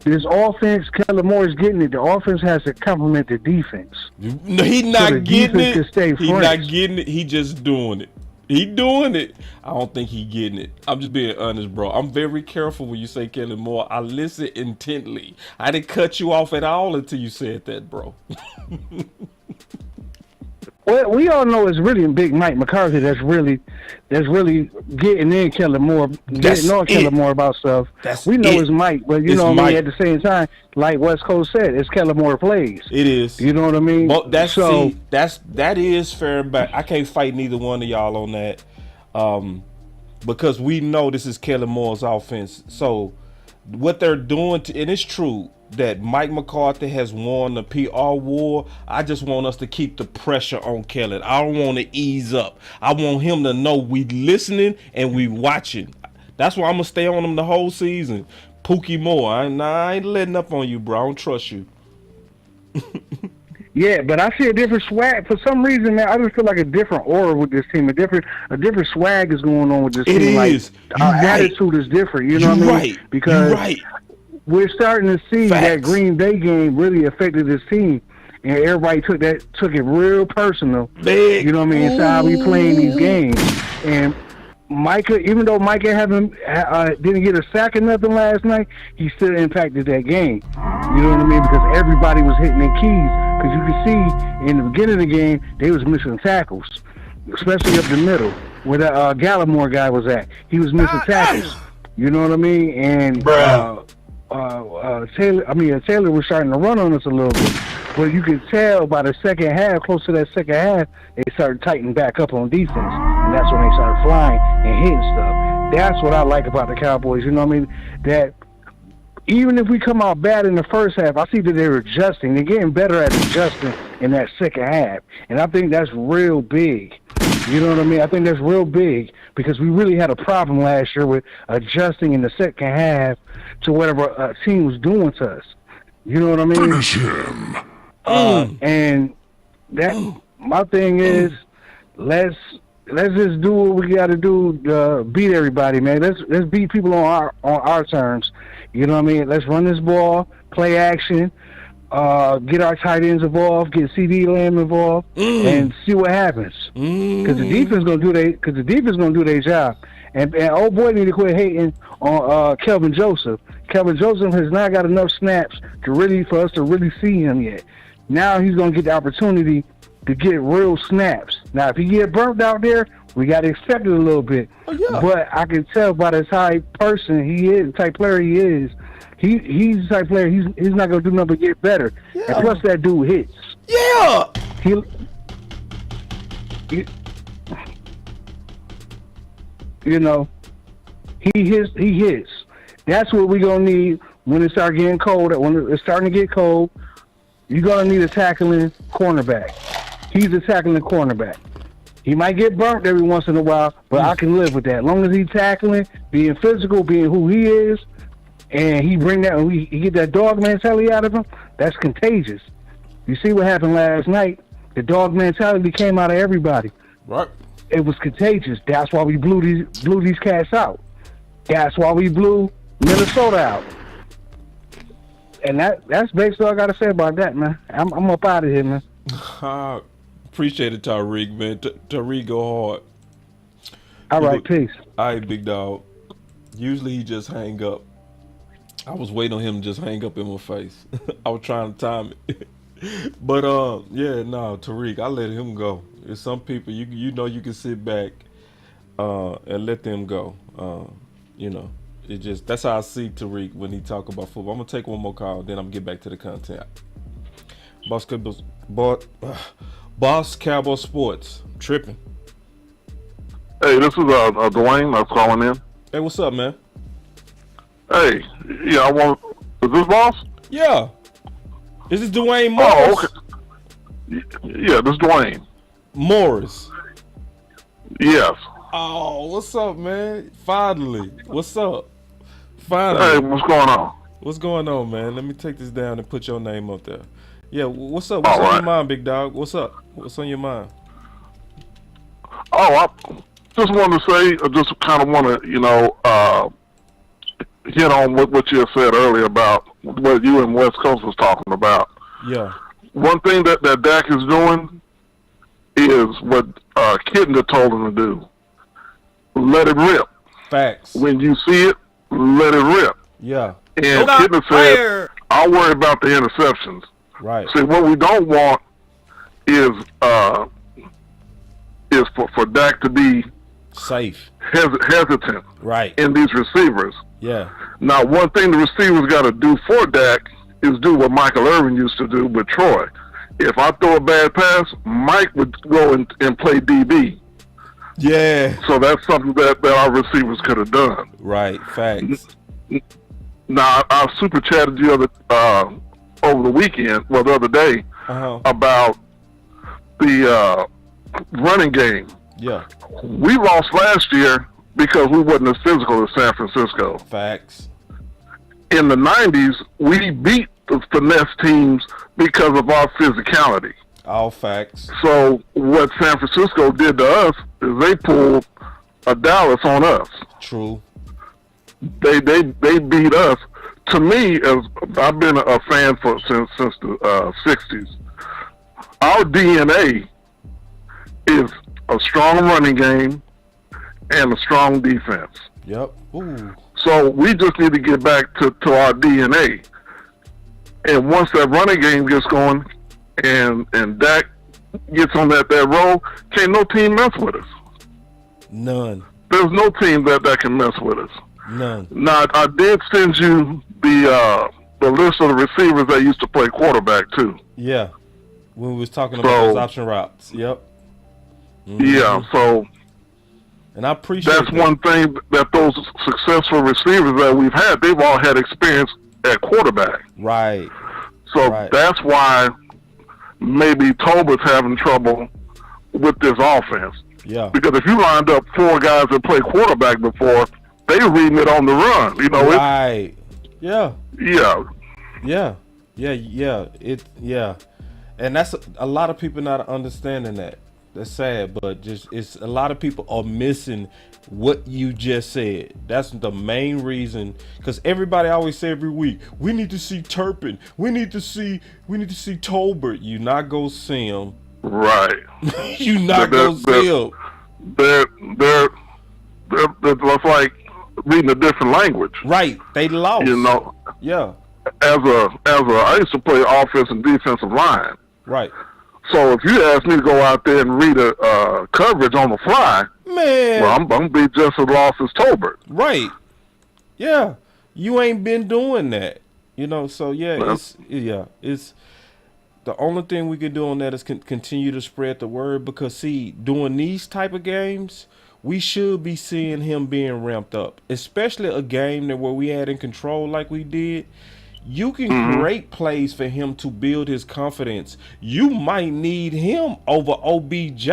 this offense, Kellen Moore is getting it. The offense has to complement the defense. No, he's not getting it. He's not getting it. He just doing it. He doing it. I don't think he getting it. I'm just being honest, bro. I'm very careful when you say Kellen Moore. I listen intently. I didn't cut you off at all until you said that, bro. Well, we all know it's really Big Mike McCarthy that's really getting in Kellen Moore, getting on Kellen Moore about stuff. We know it's Mike, but you know what I mean, at the same time, like West Coast said, it's Kellen Moore plays. It is. You know what I mean? But that is fair, but I can't fight neither one of y'all on that. Because we know this is Kellen Moore's offense. So what they're doing, and it's true that Mike McCarthy has won the PR war. I just want us to keep the pressure on Kellen. I don't want to ease up. I want him to know we listening and we watching. That's why I'm going to stay on him the whole season. Pookie Moore, I ain't letting up on you, bro. I don't trust you. Yeah, but I see a different swag. For some reason, man, I just feel like a different aura with this team. A different swag is going on with this team. It is. Like, our attitude is different. You know what I mean? Because we're starting to see that Green Bay game really affected this team, and everybody took it real personal. You know what I mean? It's how we playing these games. And Micah, even though Micah didn't get a sack or nothing last night, he still impacted that game. You know what I mean? Because everybody was hitting their keys. Because you could see in the beginning of the game, they was missing tackles, especially up the middle, where the Gallimore guy was at. He was missing tackles. You know what I mean? And Taylor was starting to run on us a little bit. But you could tell by the second half, close to that second half, they started tightening back up on defense. And that's when they started flying and hitting stuff. That's what I like about the Cowboys. You know what I mean? That even if we come out bad in the first half, I see that they're adjusting. They're getting better at adjusting in that second half. And I think that's real big. You know what I mean? I think that's real big because we really had a problem last year with adjusting in the second half to whatever a team was doing to us. You know what I mean? Finish him. And that my thing is, let's just do what we got to do to beat everybody, man. Let's beat people on our terms. You know what I mean? Let's run this ball, play action, get our tight ends involved, get CD Lamb involved, and see what happens. Because the defense gonna do their job. And old boy need to quit hating on Kelvin Joseph. Kelvin Joseph has not got enough snaps for us to really see him yet. Now he's gonna get the opportunity to get real snaps. Now, if he get burnt out there, we got to accept it a little bit. But I can tell by the type person he is, the type player he is, he's the type player, he's not going to do nothing but get better. And plus, that dude hits. Yeah! You know, he hits. That's what we're going to need when it starts getting cold. When it's starting to get cold, you're going to need a tackling cornerback. He's a tackling cornerback. He might get burnt every once in a while, but I can live with that. As long as he's tackling, being physical, being who he is, and he get that dog mentality out of him, that's contagious. You see what happened last night? The dog mentality came out of everybody. Right. It was contagious. That's why we blew these cats out. That's why we blew Minnesota out. And that's basically all I got to say about that, man. I'm up out of here, man. Appreciate it, Tariq, man. Tariq, go hard. All right, peace. All right, big dog. Usually he just hang up. I was waiting on him to just hang up in my face. I was trying to time it. But, Tariq, I let him go. There's some people, you know you can sit back and let them go. That's how I see Tariq when he talk about football. I'm going to take one more call, then I'm going to get back to the content. Boss Cowboy Sports. Tripping. Hey, this is Dwayne. I'm calling in. Hey, what's up, man? Hey, yeah, is this Boss? Yeah. This is Dwayne Morris. Oh, okay. Yeah, this is Dwayne. Morris. Yes. Oh, what's up, man? Finally. What's up? Finally. Hey, what's going on? What's going on, man? Let me take this down and put your name up there. Yeah, what's up? What's on your mind, big dog? What's up? What's on your mind? Oh, I just wanted to say, I just kind of want to, hit on what you said earlier about what you and West Coast was talking about. Yeah. One thing that Dak is doing is what Kittner told him to do. Let it rip. Facts. When you see it, let it rip. Yeah. And Kittner said, I'll worry about the interceptions. Right. See, what we don't want is for Dak to be safe, hesitant, right, in these receivers. Yeah. Now, one thing the receivers got to do for Dak is do what Michael Irvin used to do with Troy. If I throw a bad pass, Mike would go and play DB. Yeah. So that's something that our receivers could have done. Right. Facts. Now I super chatted you over the weekend, the other day, about the running game. Yeah. We lost last year because we wasn't as physical as San Francisco. Facts. In the 90s, we beat the finesse teams because of our physicality. All facts. So what San Francisco did to us is they pulled a Dallas on us. True. They beat us. To me, as I've been a fan since the 60s, our DNA is a strong running game and a strong defense. Yep. Ooh. So we just need to get back to our DNA. And once that running game gets going and Dak gets on that roll, can't no team mess with us. None. There's no team that can mess with us. None. Now, I did send you the list of the receivers that used to play quarterback, too. Yeah. When we was talking about those option routes. Yep. Mm-hmm. Yeah, so... And I appreciate that's one thing that those successful receivers that we've had, they've all had experience at quarterback. Right. So that's why maybe Tolbert's having trouble with this offense. Yeah. Because if you lined up 4 guys that played quarterback before, they reading it on the run. You know, right. Yeah. Yeah. Yeah. Yeah. Yeah. And that's a lot of people not understanding that. That's sad, but it's a lot of people are missing what you just said. That's the main reason, because everybody always say every week, we need to see Turpin, we need to see Tolbert. You not go see him, right? You not go see him. They're like reading a different language, right? They lost, you know. Yeah. I used to play offensive and defensive line, right? So if you ask me to go out there and read a coverage on the fly, man, well, I'm gonna be just as lost as Tolbert. Right. Yeah. You ain't been doing that. You know, so yeah, it's the only thing we can do on that is continue to spread the word, because see, doing these type of games, we should be seeing him being ramped up, especially a game that where we had in control like we did. You can create plays for him to build his confidence. You might need him over OBJ.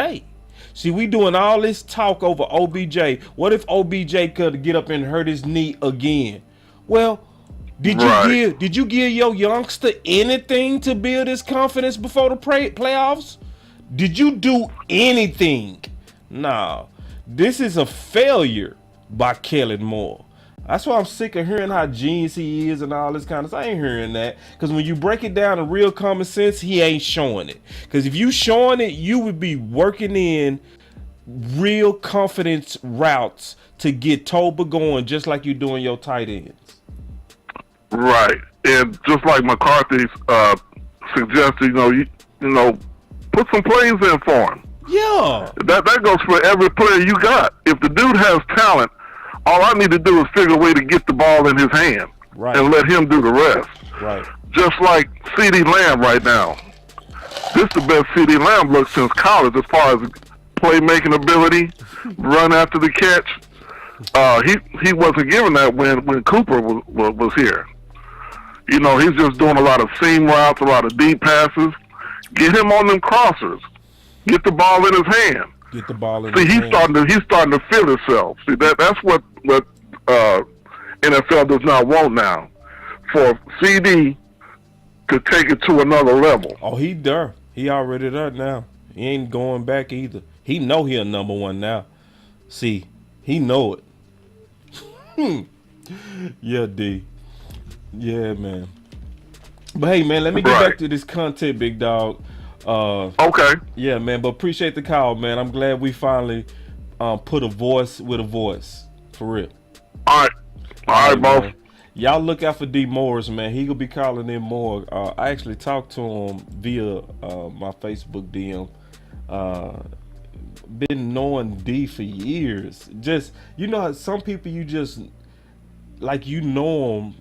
See, we doing all this talk over OBJ. What if OBJ could get up and hurt his knee again? Well, did you give your youngster anything to build his confidence before the playoffs? Did you do anything? No. This is a failure by Kellen Moore. That's why I'm sick of hearing how genius he is and all this kind of stuff. I ain't hearing that. Because when you break it down to real common sense, he ain't showing it. Because if you showing it, you would be working in real confidence routes to get Toba going, just like you doing your tight ends. Right. And just like McCarthy suggested, you know, put some plays in for him. Yeah. That goes for every player you got. If the dude has talent, all I need to do is figure a way to get the ball in his hand and let him do the rest. Right. Just like CeeDee Lamb right now. This is the best CeeDee Lamb looks since college as far as playmaking ability, run after the catch. He wasn't given that when Cooper was here. You know, he's just doing a lot of seam routes, a lot of deep passes. Get him on them crossers. Get the ball in his hand. Get the ball in. See, he's starting to feel himself. See, that's what NFL does not want now. For CD to take it to another level. Oh, he there. He already there now. He ain't going back either. He know he a number one now. See, he know it. Yeah, D. Yeah, man. But hey, man, let me get back to this content, big dog. Okay. Yeah, man, but appreciate the call, man. I'm glad we finally put a voice with a voice. For real. All right, boss. Y'all look out for D Morris, man. He gonna be calling in more. I actually talked to him via my Facebook DM. Been knowing D for years. Just, you know, some people you just like, you know them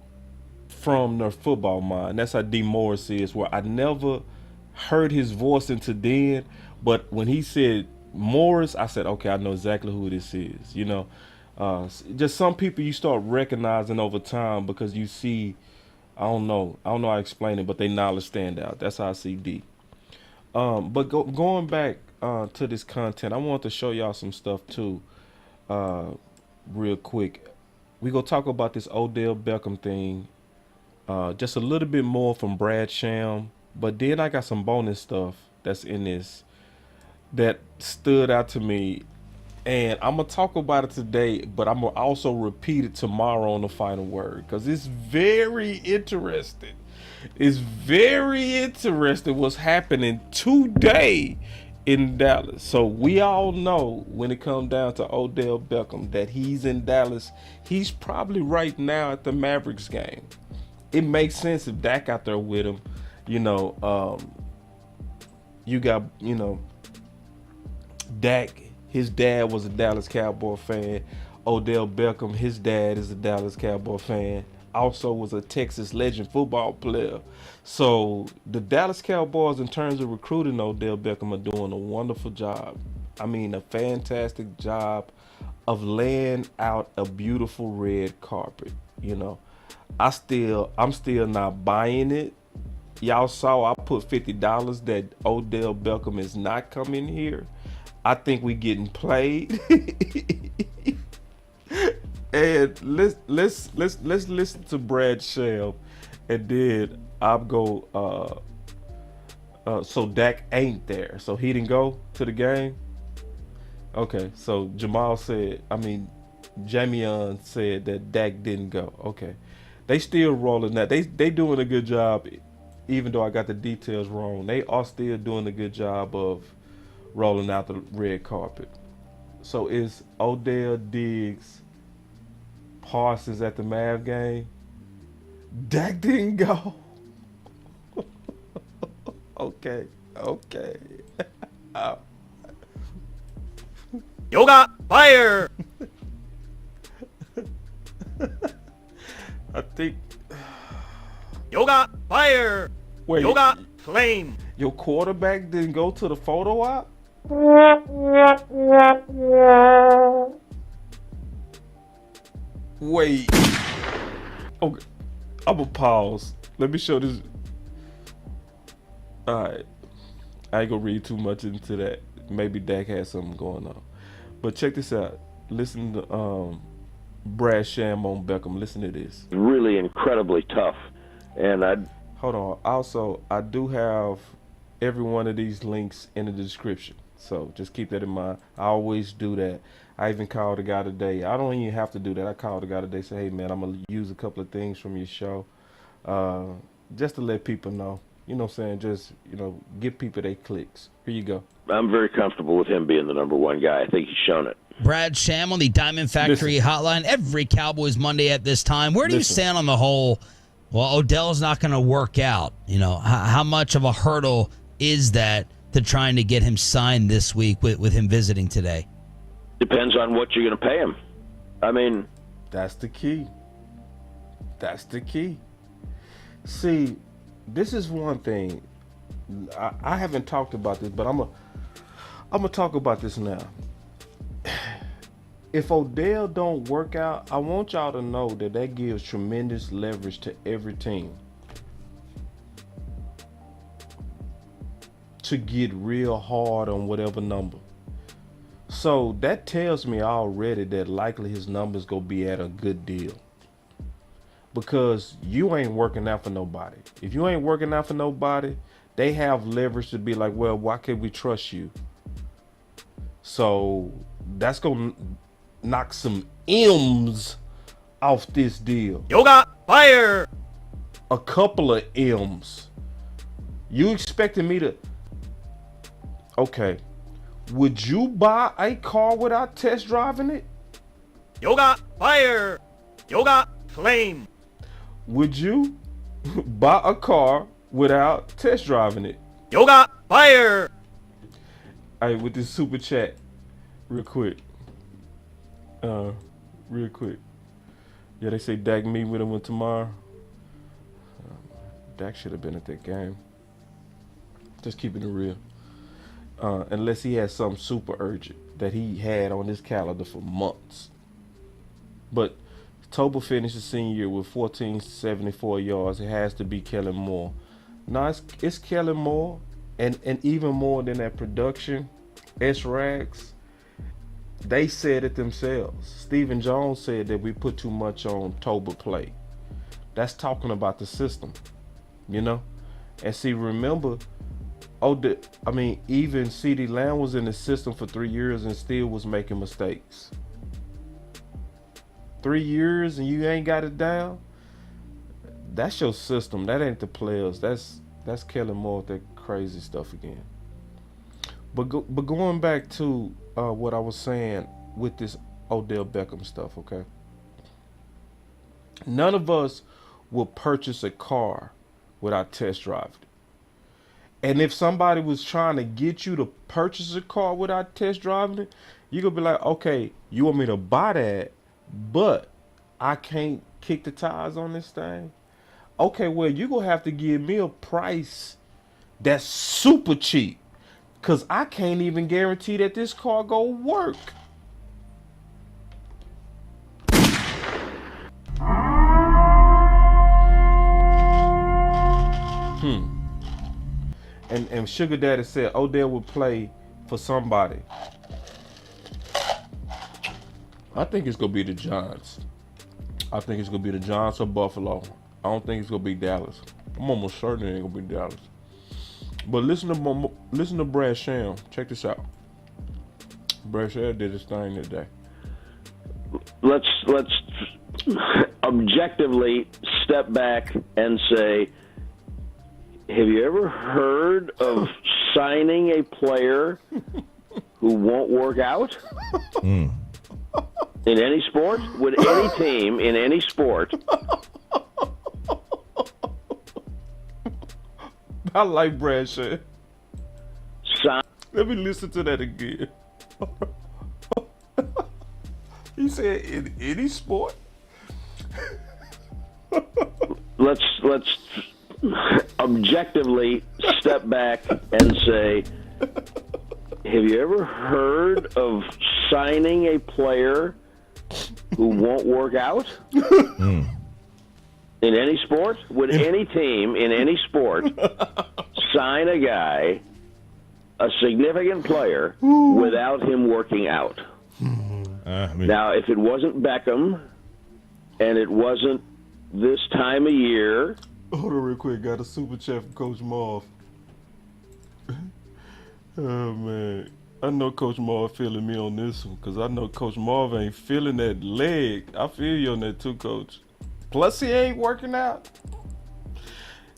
from their football mind. That's how D Morris is. Where I never heard his voice until then, but when he said Morris, I said, okay, I know exactly who this is, you know. Just some people you start recognizing over time because you see. I don't know how to explain it, but they knowledge stand out. That's how I see D. But going back to this content, I want to show y'all some stuff too, real quick. We gonna talk about this Odell Beckham thing, just a little bit more from Brad Sham, but then I got some bonus stuff that's in this that stood out to me, and I'm gonna talk about it today, but I'm gonna also repeat it tomorrow on the final word because it's very interesting. It's very interesting what's happening today in Dallas. So we all know when it comes down to Odell Beckham that he's in Dallas. He's probably right now at the Mavericks game. It makes sense if Dak out there with him. You got, Dak, his dad was a Dallas Cowboy fan. Odell Beckham, his dad is a Dallas Cowboy fan. Also was a Texas legend football player. So the Dallas Cowboys, in terms of recruiting Odell Beckham, are doing a wonderful job. I mean, a fantastic job of laying out a beautiful red carpet. I'm still not buying it. Y'all saw I put $50 that Odell Beckham is not coming here. I think we getting played. And let's listen to Brad Sham, and then I'll go. So Dak ain't there, so he didn't go to the game. Okay, so Jamion said that Dak didn't go. Okay, they still rolling that. They doing a good job, even though I got the details wrong. They are still doing a good job of rolling out the red carpet. So is Odell, Diggs, Parsons at the Mav game? Dak didn't go. Okay. Yoga fire. I think. Yoga fire. Wait. Yoga flame. Your quarterback didn't go to the photo op? Wait. Okay. I'm gonna pause. Let me show this. Alright. I ain't gonna read too much into that. Maybe Dak has something going on. But check this out. Listen to Brad Sham on Beckham. Listen to this. Really incredibly tough. And hold on. Also, I do have every one of these links in the description. So just keep that in mind. I always do that. I even called a guy today. I don't even have to do that. I called a guy today, say, hey man, I'm gonna use a couple of things from your show. Just to let people know. You know what I'm saying? Just, give people their clicks. Here you go. I'm very comfortable with him being the number one guy. I think he's shown it. Brad Sham on the Diamond Factory hotline every Cowboys Monday at this time. Where do you stand on the whole, Odell's not going to work out? How much of a hurdle is that to trying to get him signed this week with him visiting today? Depends on what you're going to pay him. I mean, that's the key. See, this is one thing. I haven't talked about this, but I'm gonna talk about this now. If Odell don't work out, I want y'all to know that gives tremendous leverage to every team to get real hard on whatever number. So that tells me already that likely his number's gonna be at a good deal. Because you ain't working out for nobody. If you ain't working out for nobody, they have leverage to be like, well, why can't we trust you? So that's going to knock some M's off this deal. Yoga fire. A couple of M's. You expecting me to... Okay. Would you buy a car without test driving it? Yoga fire. Yoga flame. Would you buy a car without test driving it? Yoga fire. All right, with this super chat, real quick. Yeah, they say Dak meet with him tomorrow. Dak should have been at that game. Just keeping it real. Unless he had something super urgent that he had on his calendar for months. But Toba finished the senior year with 1,474 yards. It has to be Kellen Moore. No, it's Kellen Moore, and even more than that production. S-Rags, they said it themselves. Stephen Jones said that we put too much on Toba play. That's talking about the system, you know? And see, remember, even CeeDee Lamb was in the system for 3 years and still was making mistakes. 3 years and you ain't got it down? That's your system. That ain't the players. That's Kellen Moore with that crazy stuff again. But going back to what I was saying with this Odell Beckham stuff, okay? None of us will purchase a car without test driving it. And if somebody was trying to get you to purchase a car without test driving it, you're going to be like, okay, you want me to buy that, but I can't kick the tires on this thing? Okay, well, you're going to have to give me a price that's super cheap, because I can't even guarantee that this car go work. And Sugar Daddy said Odell would play for somebody. I think it's going to be the Giants. I think it's going to be the Giants or Buffalo. I don't think it's going to be Dallas. I'm almost certain it ain't going to be Dallas. But listen to Brad Sham. Check this out. Brad Sham did his thing today. Let's objectively step back and say, have you ever heard of signing a player who won't work out? In any sport? Would any team in any sport? I like Brad Sham. Let me listen to that again. He said in any sport? Let's objectively step back and say, have you ever heard of signing a player who won't work out? In any sport? Would any team in any sport sign a guy, a significant player, without him working out? Now, if it wasn't Beckham and it wasn't this time of year... Hold on real quick. Got a super chat from Coach Marv. Oh, man. I know Coach Marv feeling me on this one, because I know Coach Marv ain't feeling that leg. I feel you on that too, Coach. Plus, he ain't working out.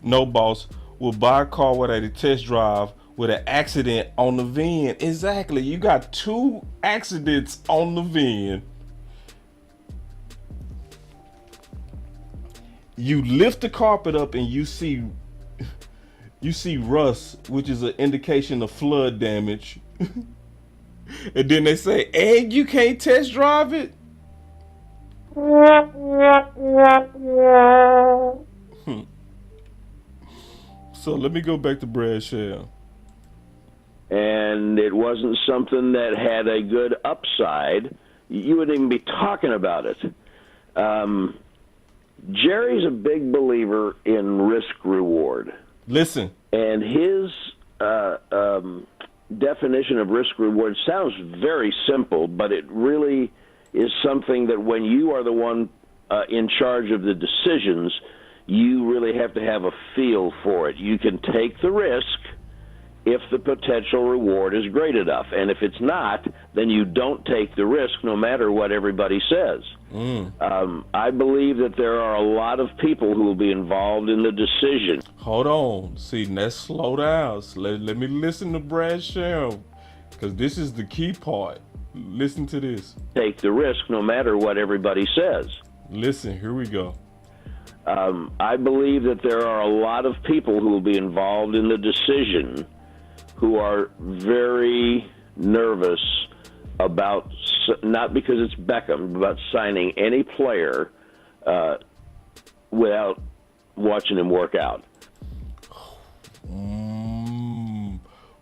No, boss. Will buy a car without a test drive with an accident on the VIN. Exactly. You got 2 accidents on the VIN. You lift the carpet up and you see rust, which is an indication of flood damage. And then they say, and you can't test drive it? So let me go back to Brad Sham. And it wasn't something that had a good upside, you wouldn't even be talking about it. Jerry's a big believer in risk-reward. Listen. And his definition of risk-reward sounds very simple, but it really is something that when you are the one in charge of the decisions, you really have to have a feel for it. You can take the risk if the potential reward is great enough. And if it's not, then you don't take the risk no matter what everybody says. I believe that there are a lot of people who will be involved in the decision. Hold on. See, let's slow down. Let me listen to Brad Sham, because this is the key part. Listen to this. Take the risk no matter what everybody says. Listen, here we go. I believe that there are a lot of people who will be involved in the decision who are very nervous about, not because it's Beckham, about signing any player without watching him work out.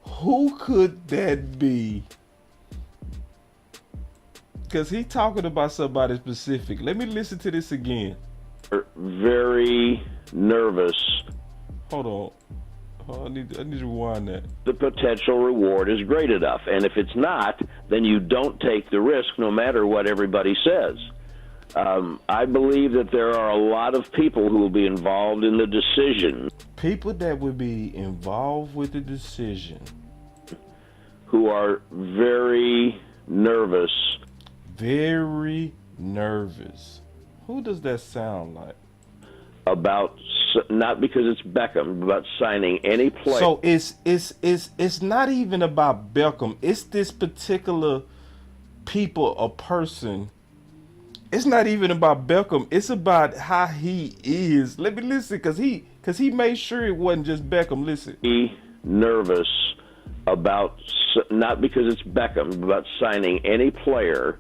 Who could that be? Because he talking about somebody specific. Let me listen to this again. Very nervous. Hold on. I need to rewind that. The potential reward is great enough. And if it's not, then you don't take the risk no matter what everybody says. I believe that there are a lot of people who will be involved in the decision. People that would be involved with the decision. Who are very nervous. Very nervous. Who does that sound like? About, not because it's Beckham, about signing any player. So it's not even about Beckham. It's this particular people or person. It's not even about Beckham. It's about how he is. Let me listen, because he made sure it wasn't just Beckham. Listen. Be nervous about, not because it's Beckham, about signing any player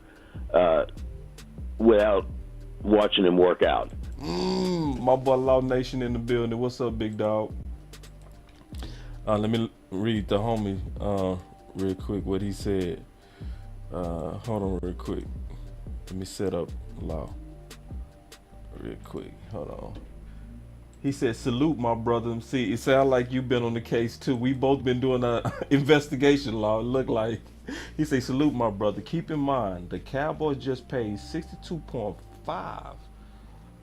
without watching him work out. My boy Law Nation in the building. What's up, big dog? Let me read the homie real quick what he said. Hold on real quick. Let me set up Law real quick. Hold on. He said, salute, my brother. See, it sounds like you've been on the case, too. We both been doing an investigation, Law. It looked like. He said, salute, my brother. Keep in mind, the Cowboys just paid $62.5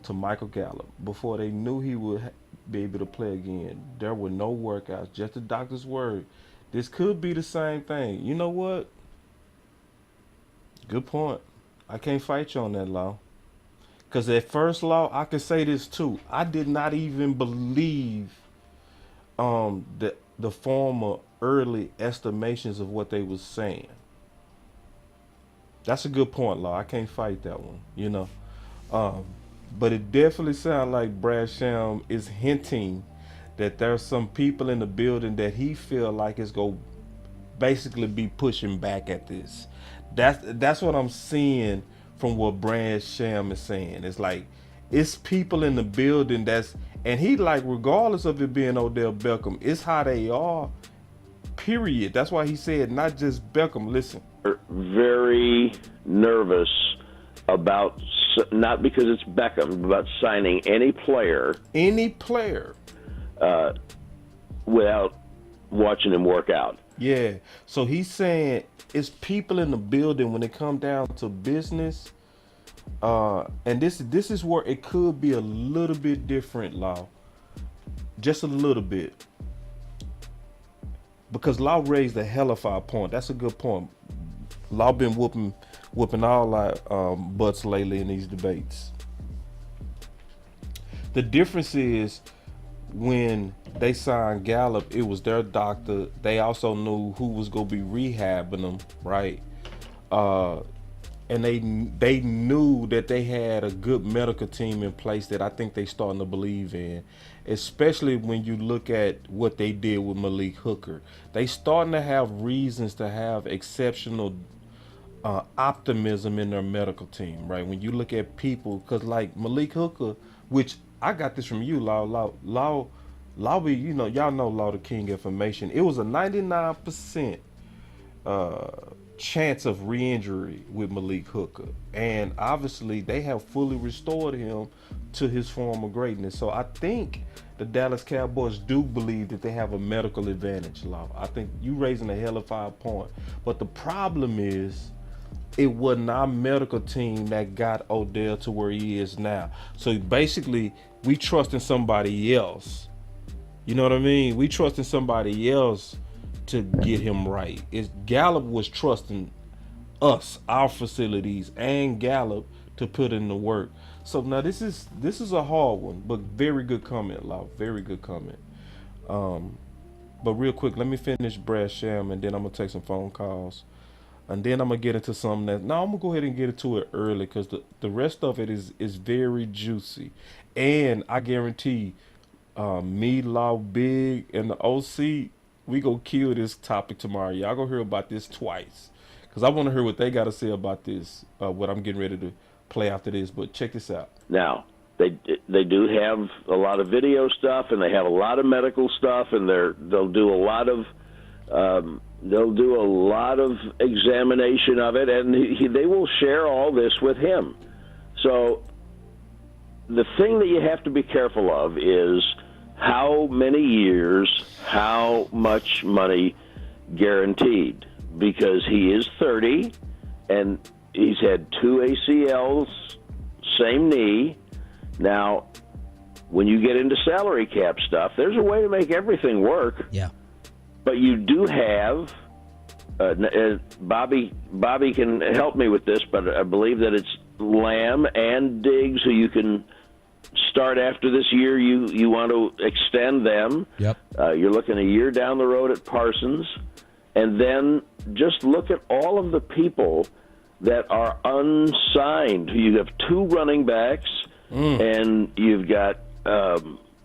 to Michael Gallup before they knew he would be able to play again. There were no workouts, just the doctor's word. This could be the same thing. You know what? Good point. I can't fight you on that, Law. Because at first, Law, I can say this too. I did not even believe the former early estimations of what they was saying. That's a good point, Law. I can't fight that one, you know. But it definitely sounds like Brad Sham is hinting that there's some people in the building that he feel like is going to basically be pushing back at this. That's what I'm seeing from what Brad Sham is saying. It's like, it's people in the building and he like, regardless of it being Odell Beckham, it's how they are, period. That's why he said not just Beckham. Listen. Very nervous about, not because it's Beckham, about signing any player. Any player. Without watching him work out. Yeah. So he's saying it's people in the building when it comes down to business. And this is where it could be a little bit different, Law. Just a little bit. Because Law raised a hellified point. That's a good point. Law been whooping all our butts lately in these debates. The difference is when they signed Gallup, it was their doctor. They also knew who was going to be rehabbing them, right? And they knew that they had a good medical team in place that I think they starting to believe in, especially when you look at what they did with Malik Hooker. They starting to have reasons to have exceptional optimism in their medical team, right? When you look at people, because like Malik Hooker, which I got this from you, Law, you know, y'all know Law the King information. It was a 99% chance of re-injury with Malik Hooker, and obviously they have fully restored him to his former greatness. So I think the Dallas Cowboys do believe that they have a medical advantage, Law. I think you raising a hellified point, but the problem is it wasn't our medical team that got Odell to where he is now. So basically we trusting somebody else. You know what I mean? We trusting somebody else to get him right. Gallup was trusting us, our facilities, and Gallup to put in the work. So now this is a hard one, but very good comment, Law. Very good comment. But real quick, let me finish Brad Sham, and then I'm gonna take some phone calls, and then I'm gonna get into something that. No, I'm gonna go ahead and get into it early because the rest of it is very juicy, and I guarantee, me, Law, Big, and the OC. We go kill this topic tomorrow. Y'all gonna hear about this twice, because I want to hear what they got to say about this, what I'm getting ready to play after this. But check this out. Now, they do have a lot of video stuff, and they have a lot of medical stuff, and they'll do a lot of They'll do a lot of examination of it, and they will share all this with him. So the thing that you have to be careful of is how many years, how much money guaranteed, because he is 30 and he's had 2 ACLs, same knee. Now, when you get into salary cap stuff, there's a way to make everything work. Yeah. But you do have, Bobby can help me with this, but I believe that it's Lamb and Diggs who you can start after this year. You want to extend them. Yep. You're looking a year down the road at Parsons. And then just look at all of the people that are unsigned. You have 2 running backs, and you've got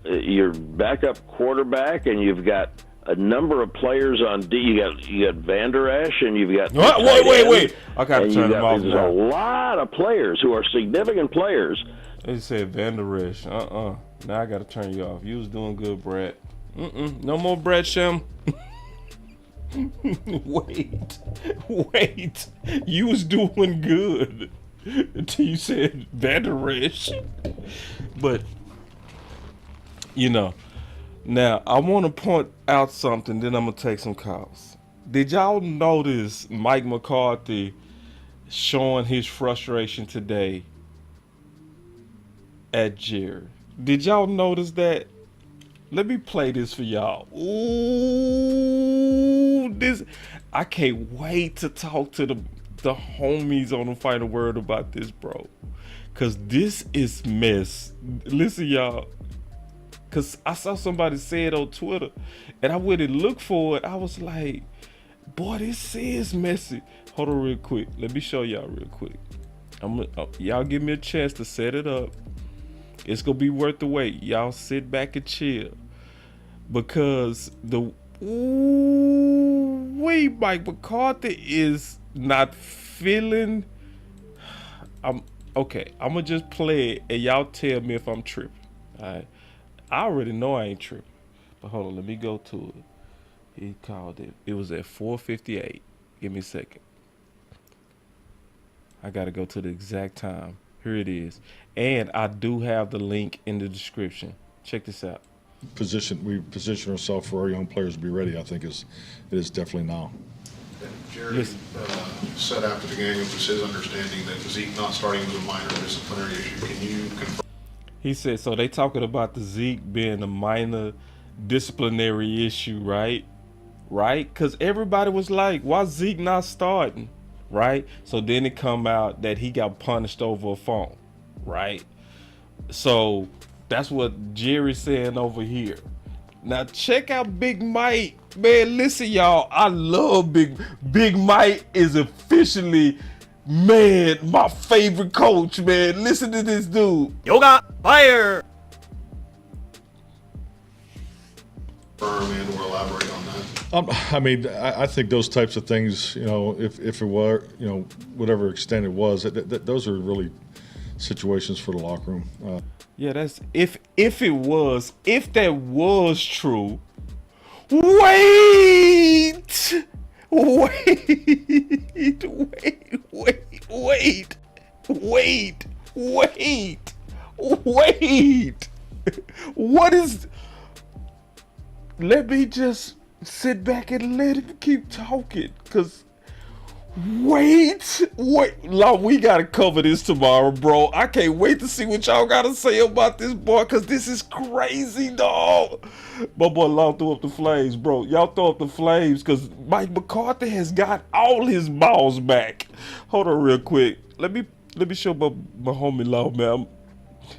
your backup quarterback, and you've got a number of players on D. You got Van Der Esch, and you've got wait. I got to turn them off. There's a lot of players who are significant players. They said Van Der Esch. Now I got to turn you off. You was doing good, Brad. No more Brad Sham. Wait. You was doing good until you said Van Der Esch. But now I want to point out something. Then I'm gonna take some calls. Did y'all notice Mike McCarthy showing his frustration today at Jerry? Did y'all notice that? Let me play this for y'all. Ooh, I can't wait to talk to the homies on the Final Word about this, bro. Cause this is mess. Listen, y'all. Cause I saw somebody say it on Twitter, and I went and looked for it. I was like, boy, this is messy. Hold on real quick. Let me show y'all real quick. Y'all give me a chance to set it up. It's gonna be worth the wait. Y'all sit back and chill. Because Mike McCarthy is not feeling. I'm gonna just play it and y'all tell me if I'm tripping. Alright. I already know I ain't tripping. But hold on, let me go to it. He called it. It was at 4:58. Give me a second. I gotta go to the exact time. Here it is. And I do have the link in the description. Check this out. We position ourselves for our young players to be ready. I think it is definitely now. Jerry said after the game, it was his understanding that Zeke not starting was a minor disciplinary issue. Can you confirm? He said, so they talking about the Zeke being a minor disciplinary issue, right? Right? Because everybody was like, why Zeke not starting? Right? So then it come out that he got punished over a phone, right? So that's what Jerry's saying over here. Now check out Big Mike. Man, listen, y'all. I love Big Mike is officially, man, my favorite coach, man. Listen to this dude. Yoga fire. And or elaborate on that. I mean, I think those types of things, if it were, whatever extent it was, those are really situations for the locker room. Yeah, that's if that was true. Wait. What is? Let me just sit back and let him keep talking, cause wait, we gotta cover this tomorrow, bro. I can't wait to see what y'all gotta say about this boy, cause this is crazy, dog. My boy Law threw up the flames, bro. Y'all throw up the flames, cause Mike McCarthy has got all his balls back. Hold on real quick. Let me show my homie Law, man.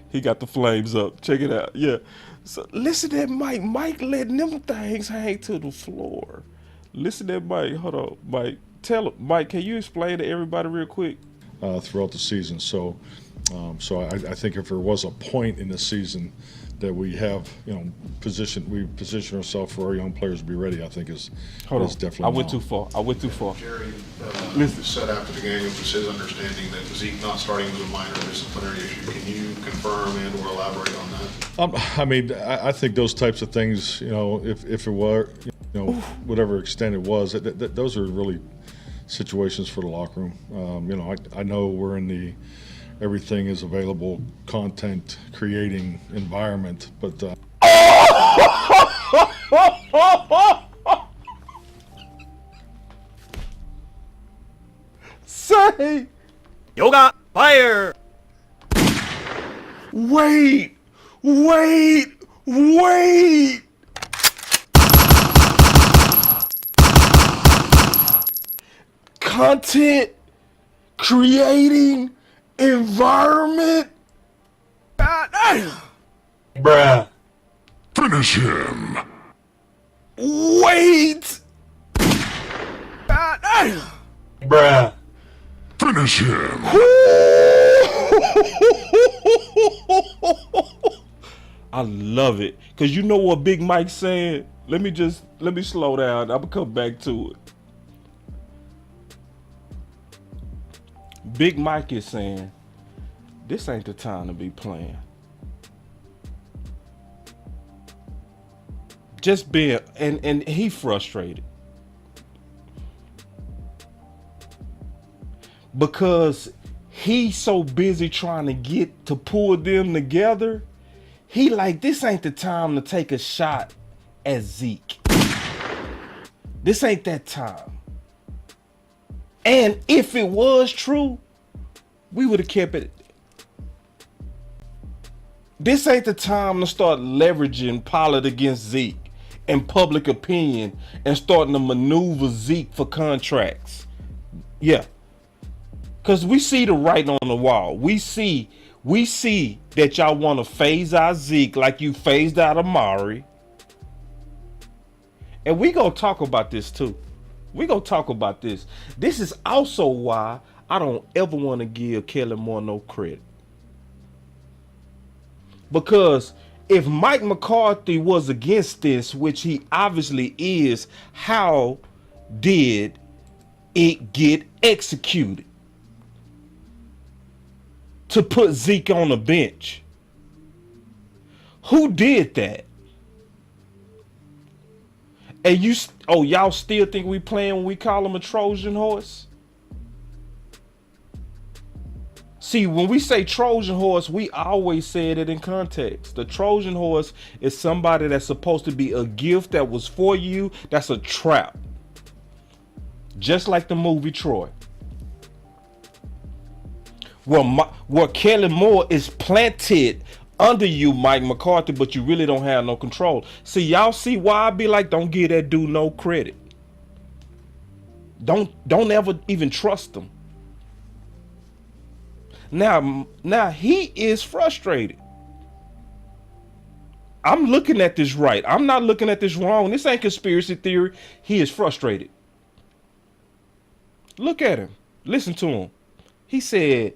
He got the flames up. Check it out. Yeah. So listen to that Mike. Mike letting them things hang to the floor. Listen to that Mike. Hold on, Mike. Tell him, Mike, can you explain to everybody real quick? Throughout the season. So I think if there was a point in the season that we have, position ourselves for our young players to be ready, I think is definitely. I went too far. Jerry said after the game, it was his understanding that Zeke not starting was a minor disciplinary issue. Can you confirm and or elaborate on that? I mean, I think those types of things, if it were, whatever extent it was. Those are really situations for the locker room. I know we're in the everything is available content creating environment, but say Yoga fire. Wait. Content creating environment. Bruh. Finish him. Wait. Bruh. Finish him. I love it. Cause you know what Big Mike's saying? Let me slow down. I'm gonna come back to it. Big Mike is saying, this ain't the time to be playing. Just being, and he frustrated. Because he's so busy trying to get to pull them together. He like, this ain't the time to take a shot at Zeke. This ain't that time. And if it was true, we would have kept it. This ain't the time to start leveraging Pollard against Zeke and public opinion and starting to maneuver Zeke for contracts. Yeah. Because we see the writing on the wall. We see that y'all want to phase out Zeke like you phased out Amari. And we gonna talk about this too. We gonna talk about this. This is also why I don't ever want to give Kellen Moore no credit. Because if Mike McCarthy was against this, which he obviously is, how did it get executed? To put Zeke on the bench. Who did that? And y'all still think we playing when we call him a Trojan horse? See, when we say Trojan horse, we always say it in context. The Trojan horse is somebody that's supposed to be a gift that was for you. That's a trap. Just like the movie Troy. Where Kellen Moore is planted under you, Mike McCarthy, but you really don't have no control. See, y'all see why I be like, don't give that dude no credit. Don't ever even trust him. Now he is frustrated. I'm looking at this right. I'm not looking at this wrong. This ain't conspiracy theory. He is frustrated. Look at him. Listen to him. He said,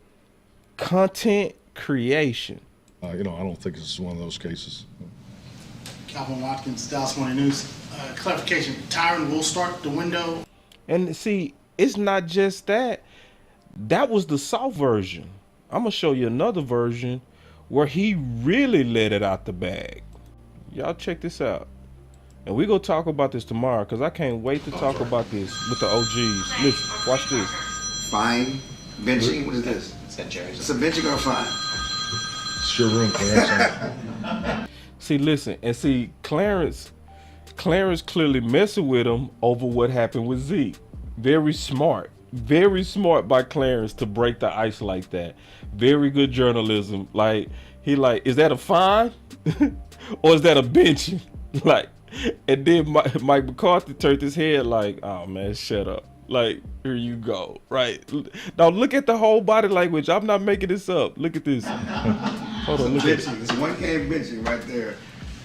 content creation. I don't think this is one of those cases. Calvin Watkins, Dallas Morning News. Clarification, Tyron will start the window. And see, it's not just that. That was the soft version. I'm going to show you another version where he really let it out the bag. Y'all check this out. And we're going to talk about this tomorrow because I can't wait to talk about this with the OGs. Listen, watch this. Fine. Benching? What is this? It's a benching or a fine? It's your room, Clarence. See, listen. And see, Clarence clearly messing with him over what happened with Zeke. Very smart. Very smart by Clarence to break the ice like that. Very good journalism. Like, is that a fine? Or is that a benching? Like, and then Mike McCarthy turned his head like, oh man, shut up. Like, here you go. Right. Now look at the whole body language. I'm not making this up. Look at this. Hold on, look at benching. It's one game benching right there.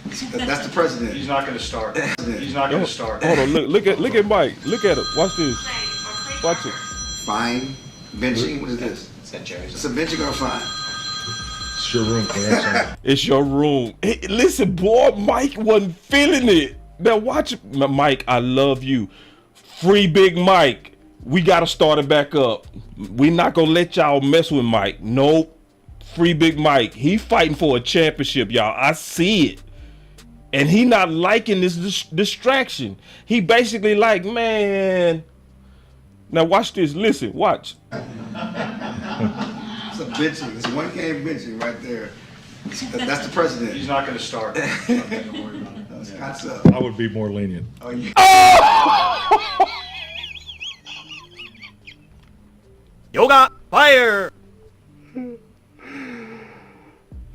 That's the president. He's not going to start. He's not going to start. Hold on, look at Mike. Look at him. Watch this. Watch it. Fine. Benching. What is this? It's a benching or a fine? It's your room, Clarence. It's your room. Hey, listen, boy, Mike wasn't feeling it. Now watch it. Mike, I love you. Free Big Mike. We got to start it back up. We not going to let y'all mess with Mike. Nope. Free Big Mike. He fighting for a championship, y'all. I see it. And he not liking this distraction. He basically like, man. Now watch this. Listen, watch. It's a benching. It's one game benching right there. That's the president. He's not going to start. I would be more lenient. Oh, yeah. Yoga fire.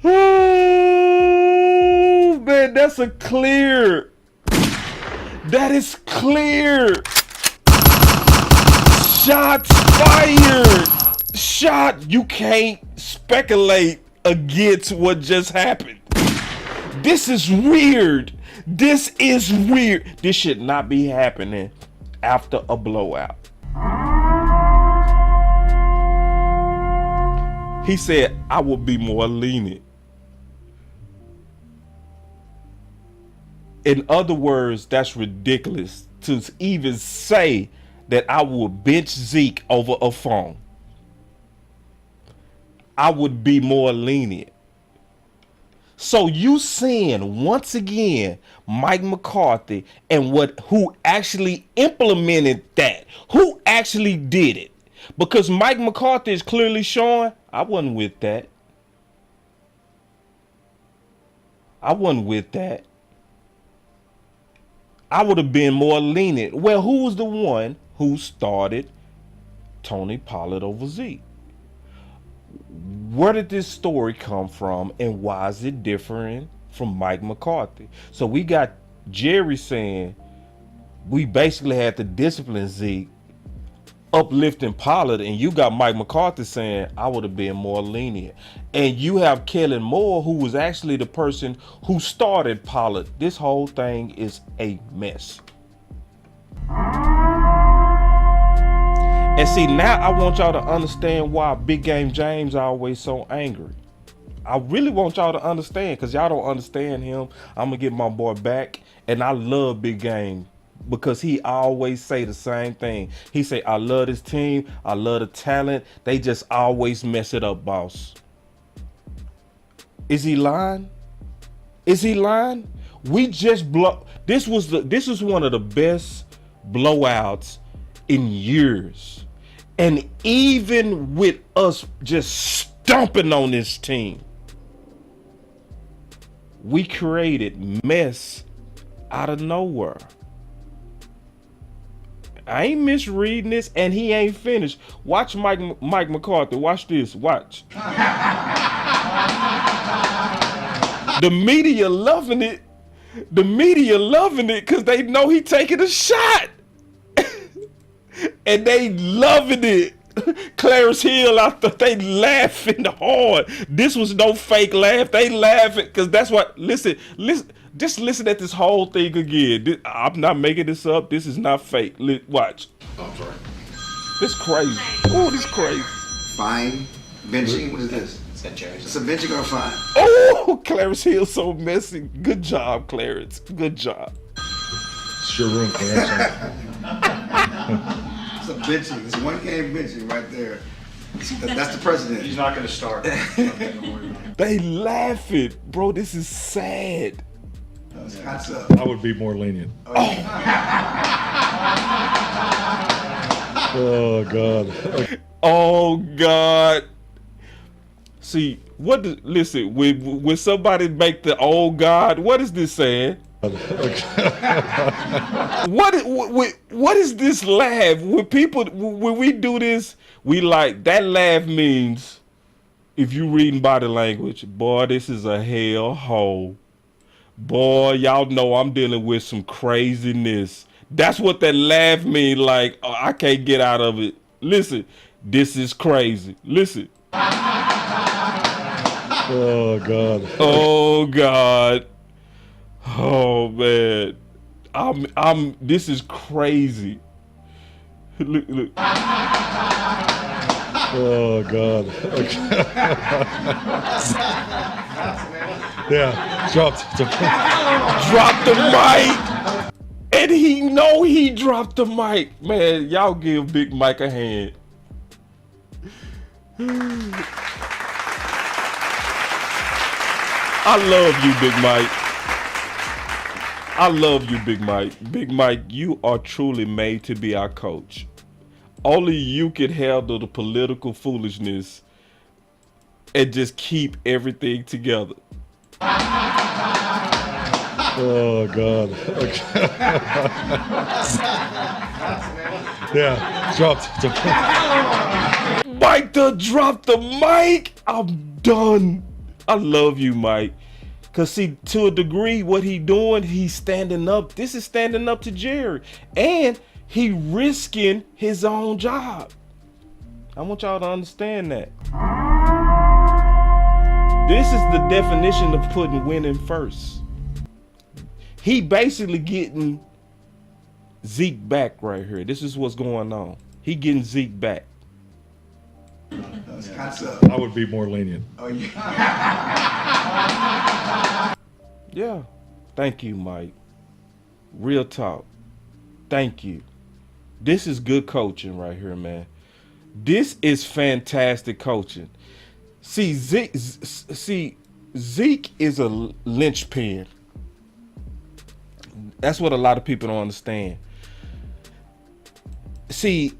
Oh, man, that's a clear. That is clear. Shots fired. Shot. You can't speculate against what just happened. This is weird. This is weird. This should not be happening after a blowout. He said, I will be more lenient. In other words, that's ridiculous to even say that I will bench Zeke over a phone. I would be more lenient. So you seeing once again Mike McCarthy and who actually implemented that? Who actually did it? Because Mike McCarthy is clearly showing, I wasn't with that. I wasn't with that. I would have been more lenient. Well, who was the one who started Tony Pollard over Zeke? Where did this story come from, and why is it different from Mike McCarthy? So we got Jerry saying we basically had to discipline Zeke, uplifting Pollard, and you got Mike McCarthy saying I would have been more lenient. And you have Kellen Moore, who was actually the person who started Pollard. This whole thing is a mess. And see, now I want y'all to understand why Big Game James always so angry. I really want y'all to understand, because y'all don't understand him. I'm going to get my boy back. And I love Big Game because he always say the same thing. He say, I love this team. I love the talent. They just always mess it up, boss. Is he lying? Is he lying? We just this was one of the best blowouts in years. And even with us just stomping on this team, we created mess out of nowhere. I ain't misreading this, and he ain't finished. Watch Mike McCarthy. Watch this. Watch. The media loving it. The media loving it because they know he taking a shot. And they loving it. Clarence Hill out there, they laughing hard. This was no fake laugh. They laughing because that's what. Listen. Just listen at this whole thing again. I'm not making this up. This is not fake. Watch. Oh, I'm sorry. This crazy. Oh, this crazy. Fine. Benching. What is this? Is that Jerry's? It's a benching or a fine? Oh, Clarence Hill so messy. Good job, Clarence. Good job. It's your room, Clarence. It's a benching. It's one game benching right there. That's the president. He's not going to start. They laughing. Bro, this is sad. I would be more lenient. Oh, God. Oh, God. See, listen, when somebody make the oh, God, what is this saying? What is this laugh? When we do this, we like, that laugh means, if you reading body language, boy, this is a hell hole. Boy, y'all know I'm dealing with some craziness. That's what that laugh mean, like, oh, I can't get out of it. Listen, this is crazy. Listen. Oh, God. Oh, God. Oh, man. This is crazy. Look. Oh, God. Yeah, dropped the mic. And he know he dropped the mic. Man, y'all give Big Mike a hand. I love you, Big Mike. I love you, Big Mike. Big Mike, you are truly made to be our coach. Only you can handle the political foolishness and just keep everything together. Oh God. Yeah, dropped. Mike done dropped the mic. I'm done. I love you, Mike. Cause see, to a degree, what he doing, he's standing up. This is standing up to Jerry. And he risking his own job. I want y'all to understand that. This is the definition of putting winning first. He basically getting Zeke back right here. This is what's going on. He getting Zeke back. I would be more lenient. Oh, yeah. Yeah. Thank you, Mike. Real talk. Thank you. This is good coaching right here, man. This is fantastic coaching. See, Zeke is a linchpin. That's what a lot of people don't understand. See,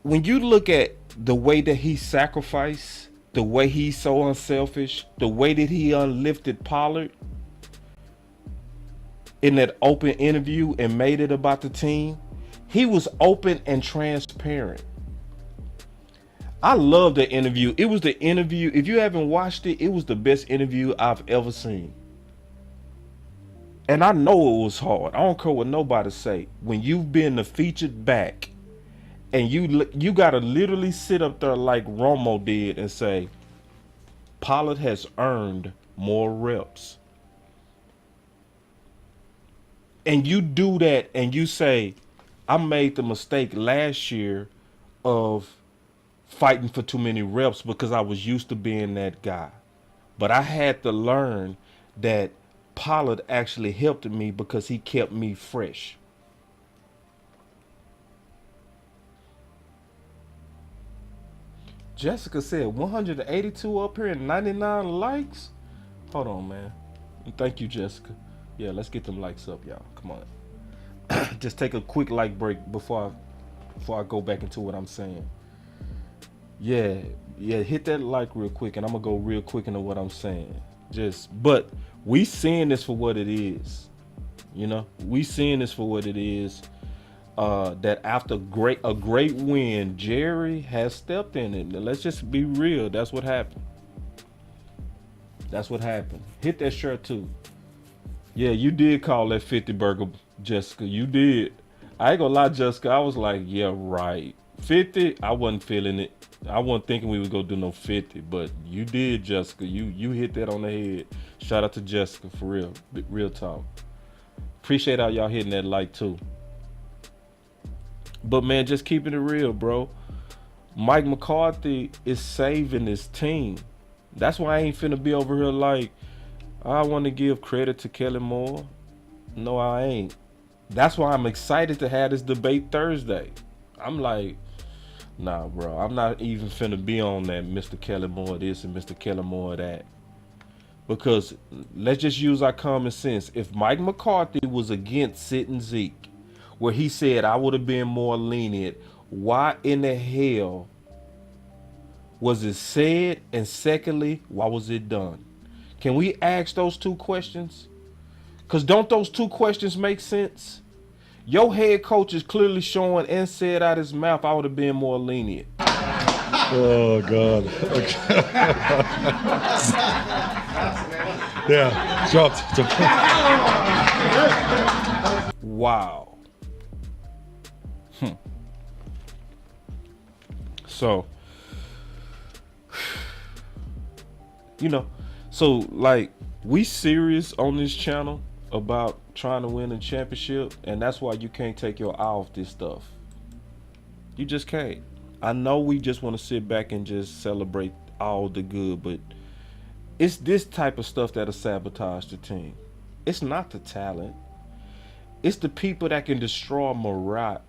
when you look at the way that he sacrificed, the way he's so unselfish, the way that he unlifted Pollard in that open interview and made it about the team, he was open and transparent. I love the interview. It was the interview. If you haven't watched it, it was the best interview I've ever seen. And I know it was hard. I don't care what nobody say. When you've been the featured back and you got to literally sit up there like Romo did and say, Pollard has earned more reps. And you do that and you say, I made the mistake last year of fighting for too many reps because I was used to being that guy. But I had to learn that Pollard actually helped me because he kept me fresh. Jessica said 182 up here and 99 likes. Hold on, man. Thank you, Jessica. Yeah, let's get them likes up, y'all. Come on. Just take a quick like break before I go back into what I'm saying. Yeah, hit that like real quick, and I'm gonna go real quick into what I'm saying. But we seeing this for what it is. You know, we seeing this for what it is. That after a great win, Jerry has stepped in it. Let's just be real. That's what happened. That's what happened. Hit that shirt too. Yeah, you did call that 50 burger, Jessica. You did. I ain't gonna lie, Jessica. I was like, yeah, right. 50, I wasn't feeling it. I wasn't thinking we was gonna do no 50, but you did, Jessica. You hit that on the head. Shout out to Jessica for real. Real talk. Appreciate how y'all hitting that like too. But man, just keeping it real, bro. Mike McCarthy is saving his team. That's why I ain't finna be over here like, I want to give credit to Kellen Moore. No, I ain't. That's why I'm excited to have this debate Thursday. I'm like, nah, bro. I'm not even finna be on that Mr. Kellen Moore this and Mr. Kellen Moore that. Because let's just use our common sense. If Mike McCarthy was against sitting Zeke, where he said I would have been more lenient, why in the hell was it said? And secondly, why was it done? Can we ask those two questions? Because don't those two questions make sense? Your head coach is clearly showing and said out his mouth, I would have been more lenient. Oh, God. Yeah, dropped. Wow. So, you know, so like we serious on this channel about trying to win a championship, and that's why you can't take your eye off this stuff. You just can't. I know we just want to sit back and just celebrate all the good, but it's this type of stuff that'll sabotage the team. It's not the talent. It's the people that can destroy morale.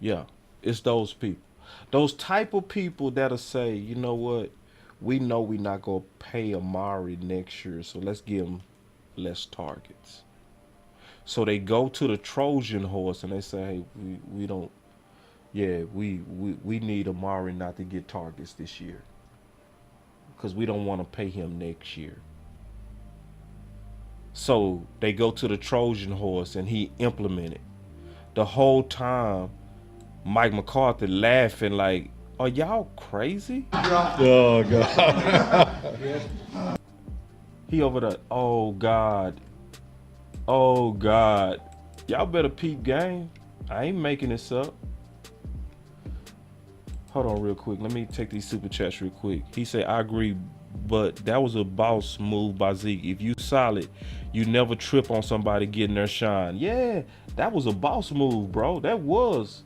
Yeah, it's those people. Those type of people that'll say, you know what? We know we're not going to pay Amari next year, so let's give him less targets. So they go to the Trojan horse and they say, hey, we don't, we need Amari not to get targets this year because we don't want to pay him next year. So they go to the Trojan horse and he implemented. The whole time, Mike McCarthy laughing like, are y'all crazy? Oh, God. He over there, oh, God. Oh, God. Y'all better peep game. I ain't making this up. Hold on real quick. Let me take these super chats real quick. He said, I agree, but that was a boss move by Zeke. If you solid, you never trip on somebody getting their shine. Yeah, that was a boss move, bro. That was.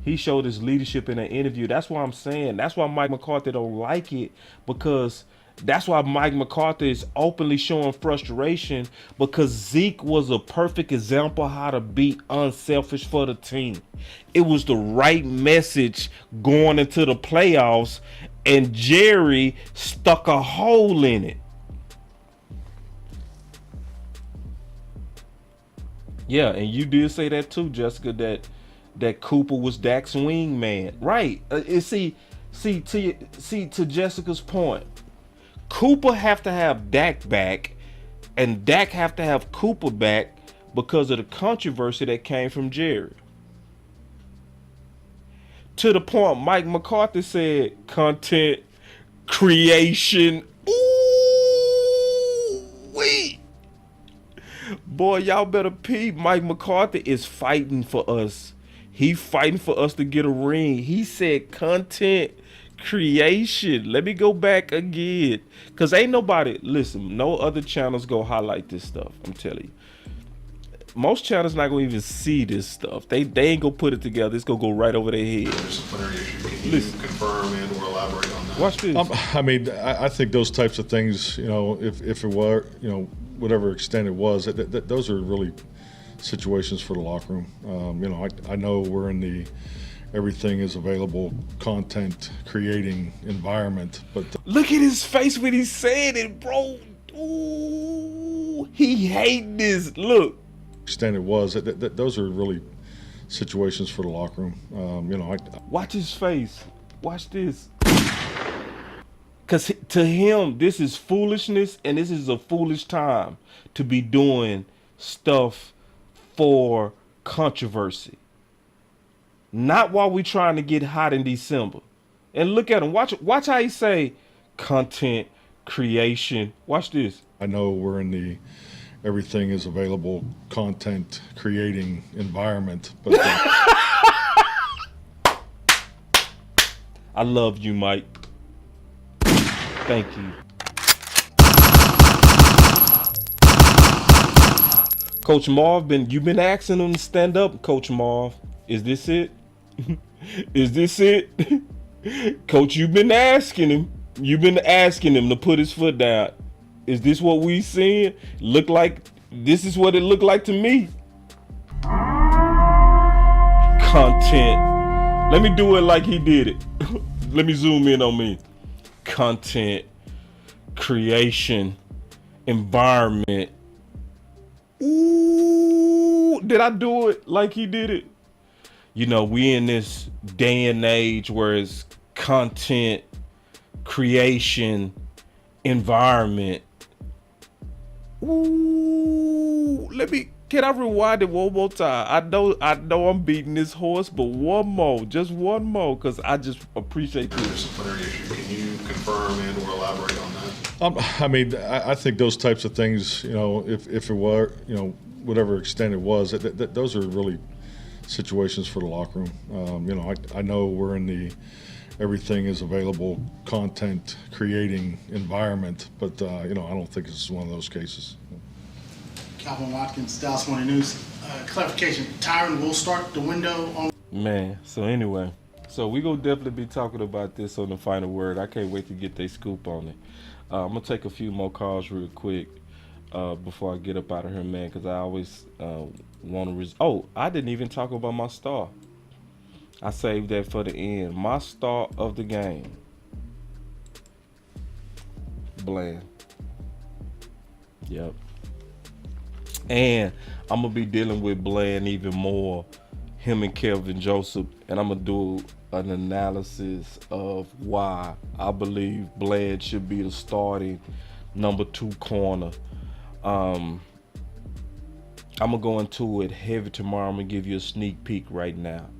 He showed his leadership in an interview. That's why I'm saying. That's why Mike McCarthy don't like it, because that's why Mike McCarthy is openly showing frustration, because Zeke was a perfect example how to be unselfish for the team. It was the right message going into the playoffs, and Jerry stuck a hole in it. Yeah, and you did say that too, Jessica, that Cooper was Dak's wingman. Right. To Jessica's point, Cooper have to have Dak back, and Dak have to have Cooper back because of the controversy that came from Jerry. To the point Mike McCarthy said, content creation. Ooh, wait. Boy, y'all better peep. Mike McCarthy is fighting for us. He fighting for us to get a ring. He said content creation. Let me go back again, because ain't nobody, listen, no other channels go highlight this stuff. I'm telling you, most channels not gonna even see this stuff. They ain't gonna put it together. It's gonna go right over their head. Disciplinary issue. Can you confirm and or elaborate on that? Watch this. I think those types of things, if it were, whatever extent it was, those are really situations for the locker room. I know we're in the everything is available content creating environment, but look at his face when he said it, bro. Ooh, he hate this. Look. Extent it was, those are really situations for the locker room. Watch his face. Watch this. Because to him, this is foolishness, and this is a foolish time to be doing stuff for controversy. Not while we trying to get hot in December. And look at him. Watch how he say content creation. Watch this. I know we're in the everything is available content creating environment, but I love you, Mike. Thank you. Coach Marv, you've been asking him to stand up, Coach Marv. Is this it? Is this it? Coach, you've been asking him. You've been asking him to put his foot down. Is this what we seeing? This is what it looked like to me. Content. Let me do it like he did it. Let me zoom in on me. Content creation environment. Ooh, did I do it like he did it? We in this day and age where it's content creation environment. Ooh, can I rewind it one more time? I know I'm beating this horse, but just one more, because I just appreciate this. Disciplinary issue. Can you confirm and or elaborate on that? I think those types of things, if it were, whatever extent it was, those are really situations for the locker room. I know we're in the everything is available content creating environment, but I don't think this is one of those cases. Calvin Watkins, Dallas Morning News. Clarification, Tyron will start the window on... Man, so anyway, we gonna definitely be talking about this on the final word. I can't wait to get their scoop on it. I'm gonna take a few more calls real quick before I get up out of here, man, because I always want to... I didn't even talk about my star. I saved that for the end. My star of the game. Bland. Yep. And I'm gonna be dealing with Bland even more, him and Kelvin Joseph, and I'm gonna do an analysis of why I believe Bland should be the starting number 2 corner. I'm gonna go into it heavy tomorrow. I'm gonna give you a sneak peek right now.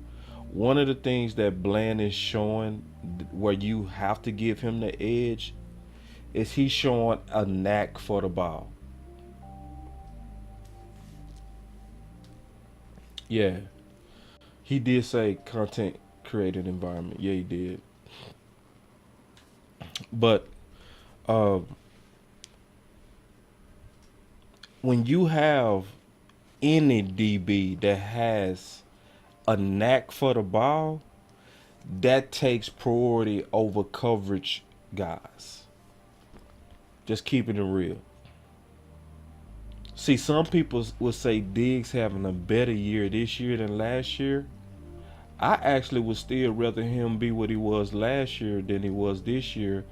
One of the things that Bland is showing where you have to give him the edge is he's showing a knack for the ball. Yeah, he did say content created environment. Yeah, he did. But when you have any DB that has a knack for the ball, that takes priority over coverage guys. Just keeping it real. See, some people would say Diggs having a better year this year than last year. I actually would still rather him be what he was last year than he was this year,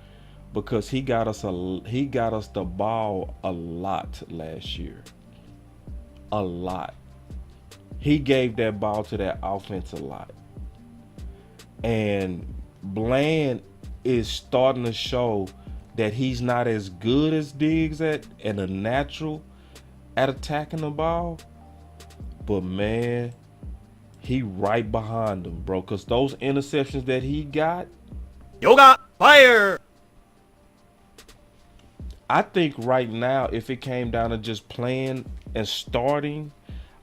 because he got us the ball a lot last year. A lot. He gave that ball to that offense a lot. And Bland is starting to show that he's not as good as Diggs at and a natural at attacking the ball. But man, he right behind him, bro. Because those interceptions that he got. Yoga fire! I think right now, if it came down to just playing and starting,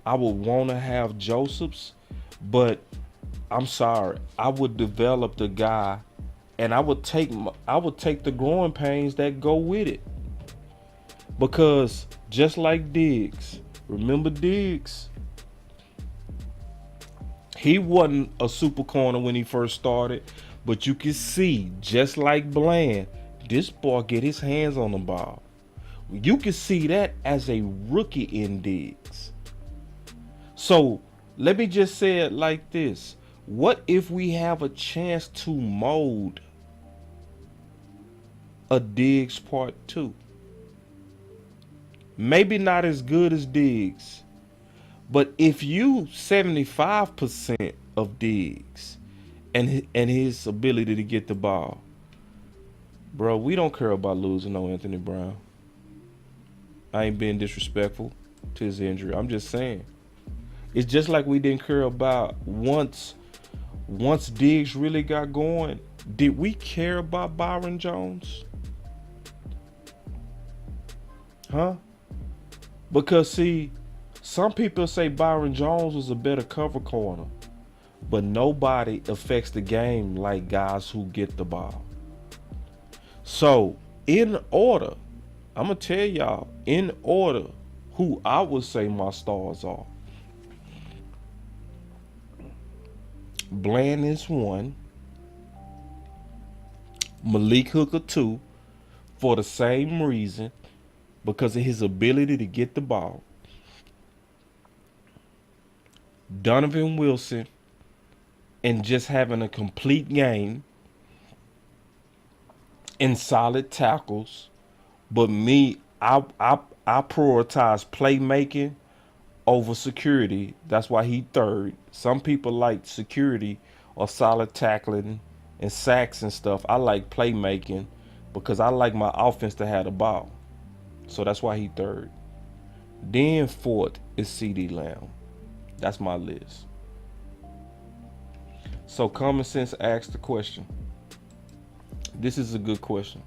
I would want to have Joseph's. But I'm sorry, I would develop the guy, and I would take the growing pains that go with it. Because just like Diggs, remember Diggs? He wasn't a super corner when he first started, but you can see, just like Bland, this boy get his hands on the ball. You can see that as a rookie in Diggs. So let me just say it like this. What if we have a chance to mold a Diggs part 2? Maybe not as good as Diggs, but if you 75% of Diggs and his ability to get the ball, bro, we don't care about losing no Anthony Brown. I ain't being disrespectful to his injury. I'm just saying. It's just like we didn't care about once Diggs really got going. Did we care about Byron Jones? Huh? Because see, some people say Byron Jones was a better cover corner, but nobody affects the game like guys who get the ball. So, in order, I'm going to tell y'all, in order, who I would say my stars are. Bland is 1. Malik Hooker 2, for the same reason, because of his ability to get the ball. Donovan Wilson, and just having a complete game and solid tackles. But me, I prioritize playmaking over security. That's why he 3rd. Some people like security or solid tackling and sacks and stuff. I like playmaking because I like my offense to have the ball. So that's why he 3rd. Then 4th is CeeDee Lamb. That's my list. So common sense asks the question. This is a good question.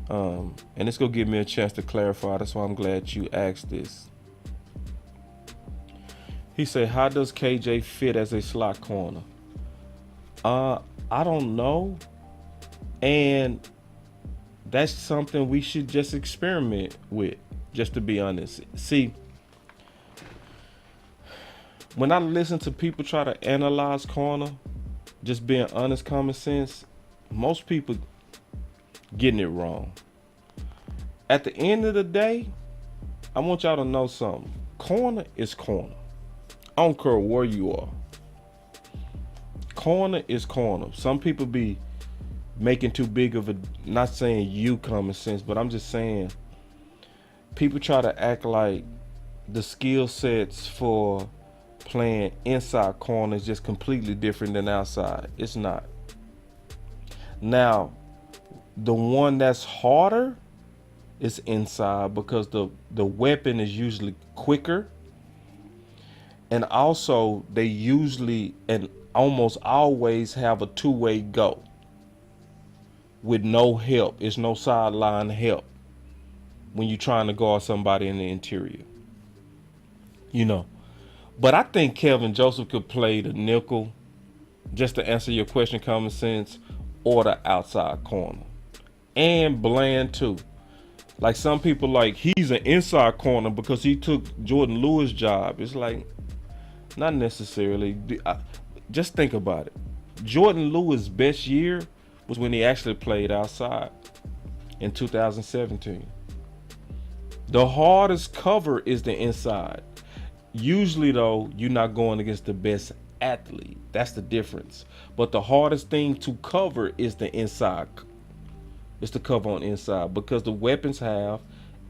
And it's going to give me a chance to clarify. That's why I'm glad you asked this. He said, how does KJ fit as a slot corner? I don't know. And that's something we should just experiment with, just to be honest. See, when I listen to people try to analyze corner, just being honest, common sense, most people getting it wrong. At the end of the day, I want y'all to know something. Corner is corner. I don't care where you are. Corner is corner. Some people be making too big of a, not saying you common sense, but I'm just saying people try to act like the skill sets for playing inside corner is just completely different than outside. It's not. Now, the one that's harder is inside because the weapon is usually quicker, and also they usually and almost always have a two-way go with no help. It's no sideline help when you're trying to guard somebody in the interior, But I think Kelvin Joseph could play the nickel, just to answer your question, common sense, or the outside corner. And Bland too. Like some people like he's an inside corner because he took Jordan Lewis' job. It's like, not necessarily. Just think about it. Jordan Lewis' best year was when he actually played outside in 2017. The hardest cover is the inside. Usually though, you're not going against the best athlete. That's the difference. But the hardest thing to cover is the inside. It's the cover on inside because the weapons have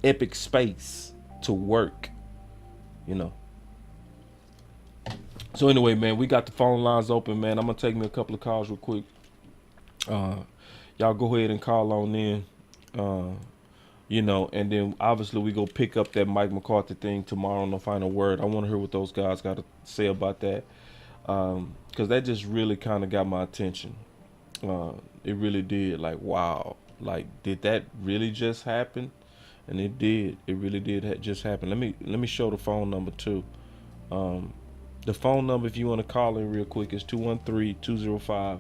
epic space to work, So anyway, man, we got the phone lines open, man. I'm gonna take me a couple of calls real quick. Y'all go ahead and call on in. And then obviously we go pick up that Mike McCarthy thing tomorrow on the final word. I want to hear what those guys got to say about that, because that just really kind of got my attention. It really did. Like, wow, like, did that really just happen? And it did. It really did just happen. Let me show the phone number too. The phone number, if you want to call in real quick, is 213-205-9022.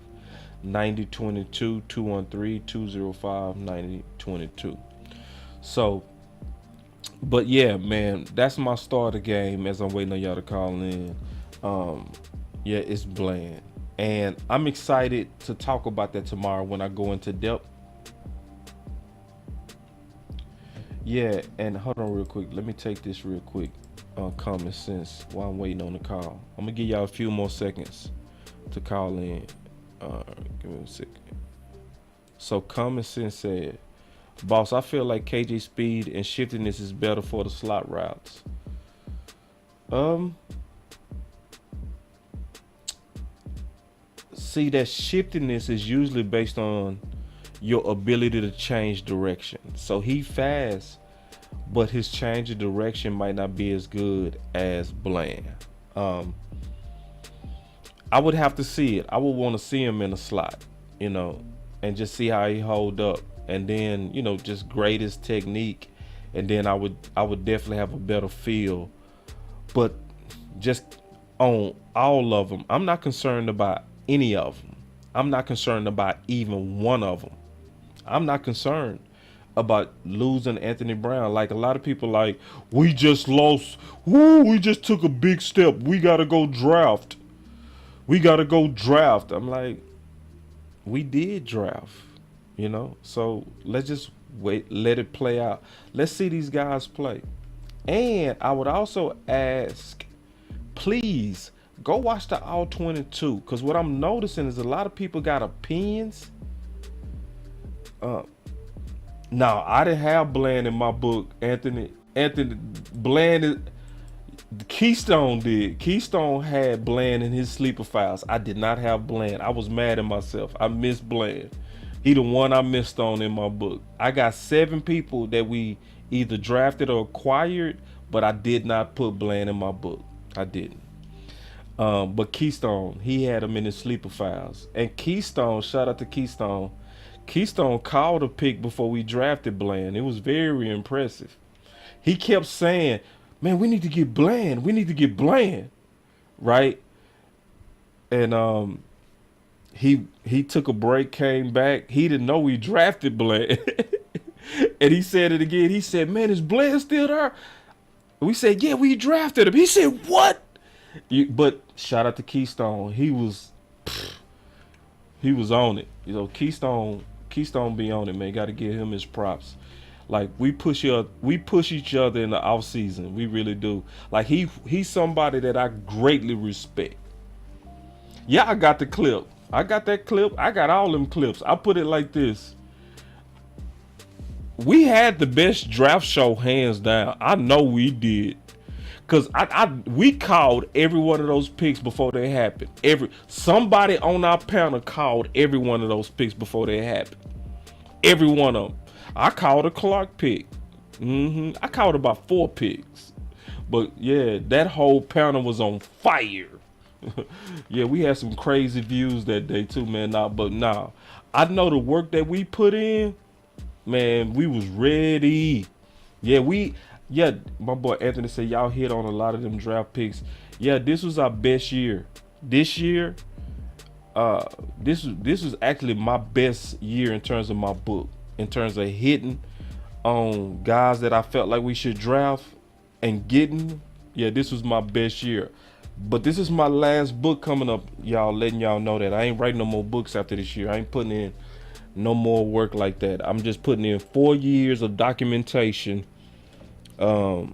213-205-9022. So, but yeah, man, that's my starter game as I'm waiting on y'all to call in. Yeah, it's Bland. And I'm excited to talk about that tomorrow when I go into depth. Yeah, and hold on real quick. Let me take this real quick. Common sense while I'm waiting on the call. I'm going to give y'all a few more seconds to call in. Give me a second. So common sense said, Boss, I feel like KJ speed and shiftiness is better for the slot routes. See, that shiftiness is usually based on your ability to change direction. So he fast, but his change of direction might not be as good as Bland. I would have to see it. I would want to see him in a slot, and just see how he hold up. And then, just grade his technique, and then I would definitely have a better feel. But just on all of them, I'm not concerned about any of them. I'm not concerned about even one of them. I'm not concerned about losing Anthony Brown. Like a lot of people, like, we just lost. We just took a big step. We gotta go draft. I'm like, we did draft. So let's just wait, let it play out. Let's see these guys play. And I would also ask, please go watch the All 22, because what I'm noticing is a lot of people got opinions. Now, I didn't have Bland in my book. Anthony Bland Keystone did. Keystone had Bland in his sleeper files. I did not have Bland. I was mad at myself. I missed Bland. He the one I missed on in my book. I got 7 people that we either drafted or acquired, but I did not put Bland in my book. I didn't. But Keystone, he had him in his sleeper files. And Keystone, shout out to Keystone. Keystone called a pick before we drafted Bland. It was very impressive. He kept saying, man, we need to get Bland. We need to get Bland. Right? And he took a break, came back. He didn't know we drafted Bland. And he said it again. He said, man, is Bland still there? We said, yeah, we drafted him. He said, what? But shout out to Keystone. He was on it. Keystone be on it, man. Got to give him his props. Like, we push each other in the off season. We really do. Like, he's somebody that I greatly respect. Yeah, I got the clip. I got that clip. I got all them clips. I put it like this. we had the best draft show hands down. I know we did. Cause we called every one of those picks before they happened. Somebody on our panel called every one of those picks before they happened. Every one of them. I called a Clark pick. I called about 4 picks. But yeah, that whole panel was on fire. Yeah, we had some crazy views that day too, man. I know the work that we put in, man, we was ready. Yeah, my boy Anthony said y'all hit on a lot of them draft picks. Yeah, this was our best year. This year, this was actually my best year in terms of my book, in terms of hitting on guys that I felt like we should draft and getting. Yeah, this was my best year. But this is my last book coming up, y'all, letting y'all know that I ain't writing no more books after this year. I ain't putting in no more work like that. I'm just putting in 4 years of documentation. And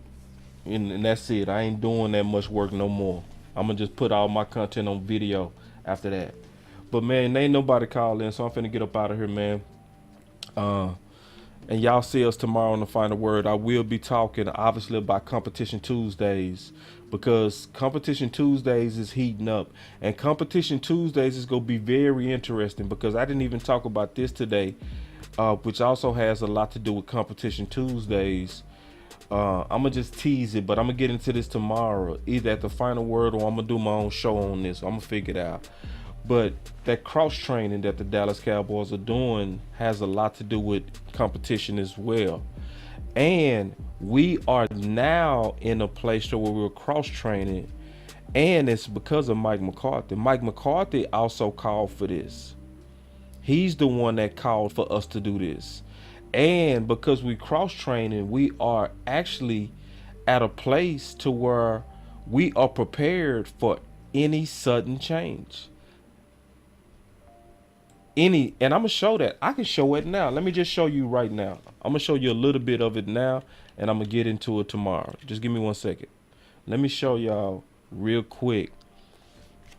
that's it. I ain't doing that much work no more. I'm gonna just put all my content on video after that. But man, ain't nobody call in, so I'm finna get up out of here, man. And y'all see us tomorrow on the Final Word. I will be talking obviously about Competition Tuesdays, because Competition Tuesdays is heating up, and Competition Tuesdays is gonna be very interesting, because I didn't even talk about this today, which also has a lot to do with Competition Tuesdays. I'm gonna just tease it, but I'm gonna get into this tomorrow, either at the Final Word or I'm gonna do my own show on this. I'm gonna figure it out. But that cross training that the Dallas Cowboys are doing has a lot to do with competition as well. And we are now in a place where we're cross training, and it's because of Mike McCarthy. Mike McCarthy also called for this. He's the one that called for us to do this. And because we cross training, we are actually at a place to where we are prepared for any sudden change. And I'm gonna show that. I can show it now. Let me just show you right now. I'm gonna show you a little bit of it now, and I'm gonna get into it tomorrow. Just give me 1 second. Let me show y'all real quick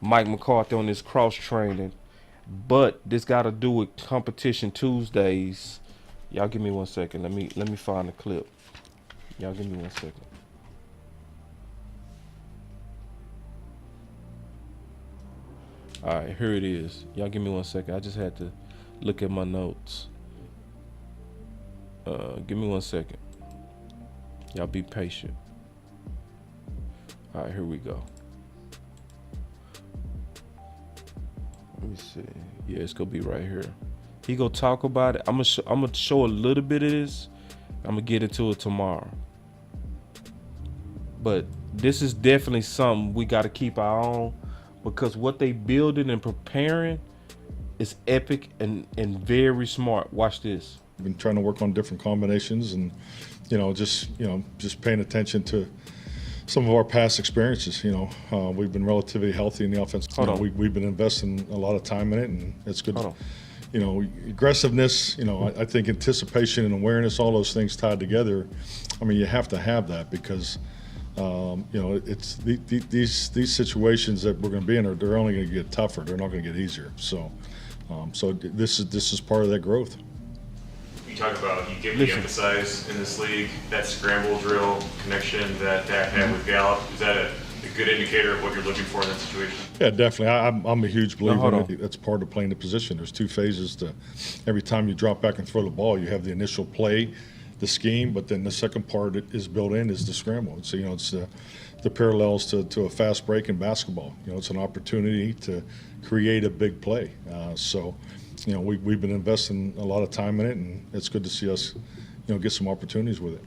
Mike McCarthy on this cross training. But this got to do with Competition Tuesdays. Y'all give me 1 second. Let me find the clip. Y'all give me 1 second. All right, here it is. Y'all give me 1 second. I just had to look at my notes. Give me 1 second. Y'all be patient. All right, here we go. Let me see. Yeah, it's gonna be right here. He gonna talk about it. I'm gonna show a little bit of this. I'm gonna get into it tomorrow. But this is definitely something we got to keep our own, because what they building and preparing is epic and very smart. Watch this. We've been trying to work on different combinations, and just paying attention to some of our past experiences. We've been relatively healthy in the offense. We've been investing a lot of time in it, and it's good. Aggressiveness, I think anticipation and awareness, all those things tied together. I mean, you have to have that, because it's these situations that we're going to be in, they're only going to get tougher. They're not going to get easier. So this is part of that growth. You talk about, you give the emphasize in this league, that scramble drill connection that Dak had with Gallup. Is that a good indicator of what you're looking for in that situation? Yeah, definitely. I'm a huge believer in it. That's part of playing the position. There's 2 phases to every time you drop back and throw the ball. You have the initial play, the scheme, but then the second part is built in is the scramble. So it's the parallels to a fast break in basketball. It's an opportunity to create a big play. We've been investing a lot of time in it, and it's good to see us get some opportunities with it.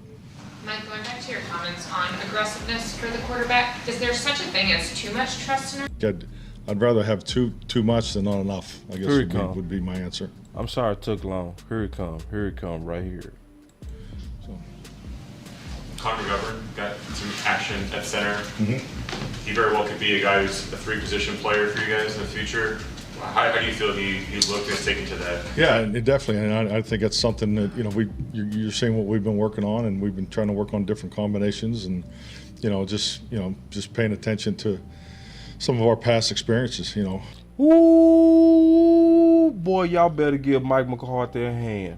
Mike, going back to your comments on aggressiveness for the quarterback, is there such a thing as too much trust in him? I'd rather have too much than not enough, I guess would be my answer. I'm sorry it took long. Here it come right here. Connor McGovern got some action at center. He very well could be a guy who's a 3-position player for you guys in the future. How do you feel he looked and taken to that? Yeah, definitely, and I think that's something that you're seeing what we've been working on, and we've been trying to work on different combinations, and just paying attention to some of our past experiences. Ooh, boy, y'all better give Mike McCarthy a hand.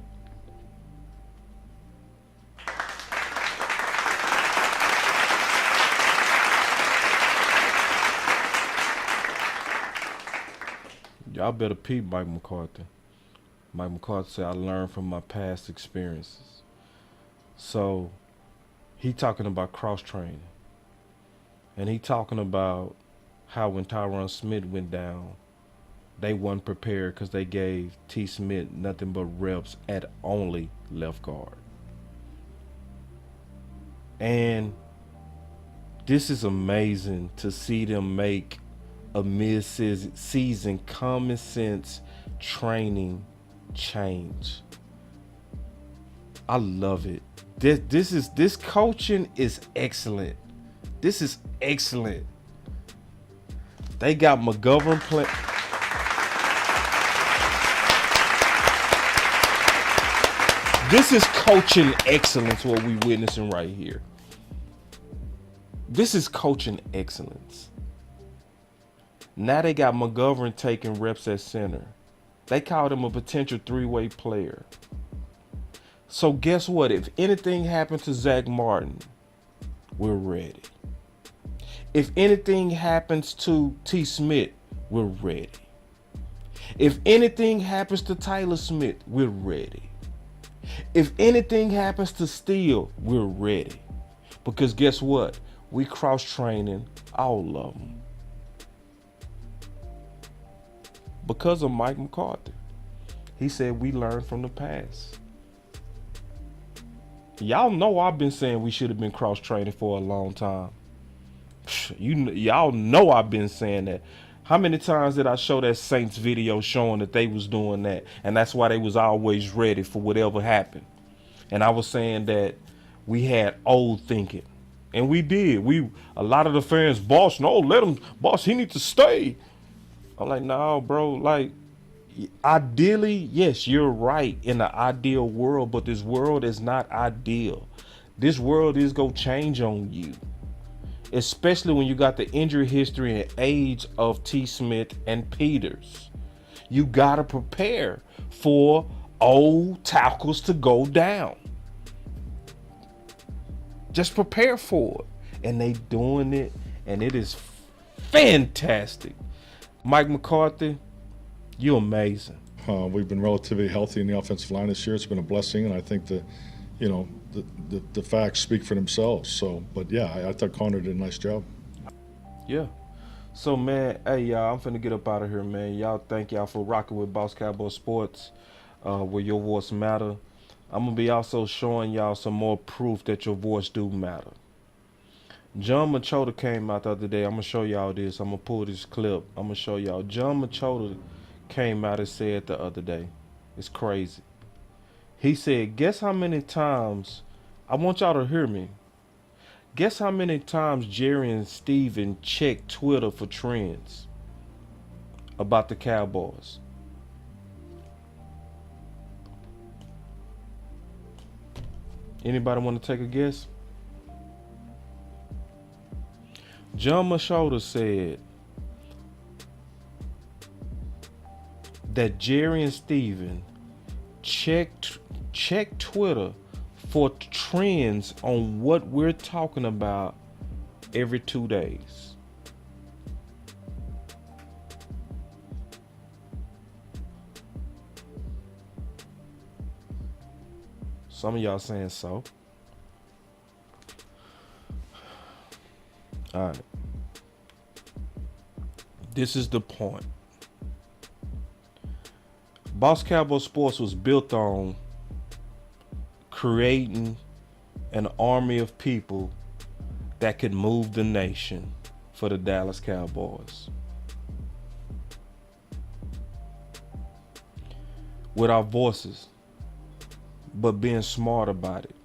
Y'all better peep Mike McCarthy. Mike McCarthy said, I learned from my past experiences. So he talking about cross-training. And he talking about how when Tyron Smith went down, they wasn't prepared because they gave T. Smith nothing but reps at only left guard. And this is amazing to see them make a mid-season common sense training change. I love it. This coaching is excellent. This is excellent. They got McGovern playing. This is coaching excellence, what we witnessing right here. This is coaching excellence. Now they got McGovern taking reps at center. They called him a potential three-way player. So guess what? If anything happens to Zach Martin, we're ready. If anything happens to T. Smith, we're ready. If anything happens to Tyler Smith, we're ready. If anything happens to Steele, we're ready. Because guess what? We cross-training all of them. Because of Mike McCarthy. He said we learned from the past. Y'all know I've been saying we should have been cross-training for a long time. Y'all know I've been saying that. How many times did I show that Saints video showing that they was doing that? And that's why they was always ready for whatever happened. And I was saying that we had old thinking. And we did. A lot of the fans, boss, no, let him, boss, he needs to stay. I'm like, no, bro, like, ideally, yes, you're right in the ideal world, but this world is not ideal. This world is going to change on you. Especially when you got the injury history and age of T. Smith and Peters. You got to prepare for old tackles to go down. Just prepare for it. And they doing it, and it is fantastic. Mike McCarthy, you're amazing. We've been relatively healthy in the offensive line this year. It's been a blessing, and I think the facts speak for themselves. So, but yeah, I thought Connor did a nice job. Yeah. So, man, hey, y'all, I'm finna get up out of here, man. Y'all, thank y'all for rocking with Boss Cowboy Sports, where your voice matter. I'm gonna be also showing y'all some more proof that your voice do matter. John Machota came out the other day. I'm gonna show y'all this. I'm gonna pull this clip. I'm gonna show y'all. John Machota came out and said the other day, it's crazy. He said, guess how many times, I want y'all to hear me. Guess how many times Jerry and Steven checked Twitter for trends about the Cowboys? Anybody want to take a guess? John Machota said that Jerry and Steven checked Twitter for trends on what we're talking about every 2 days. Some of y'all saying so. All right. This is the point. Boss Cowboy Sports was built on creating an army of people that could move the nation for the Dallas Cowboys. With our voices, but being smart about it,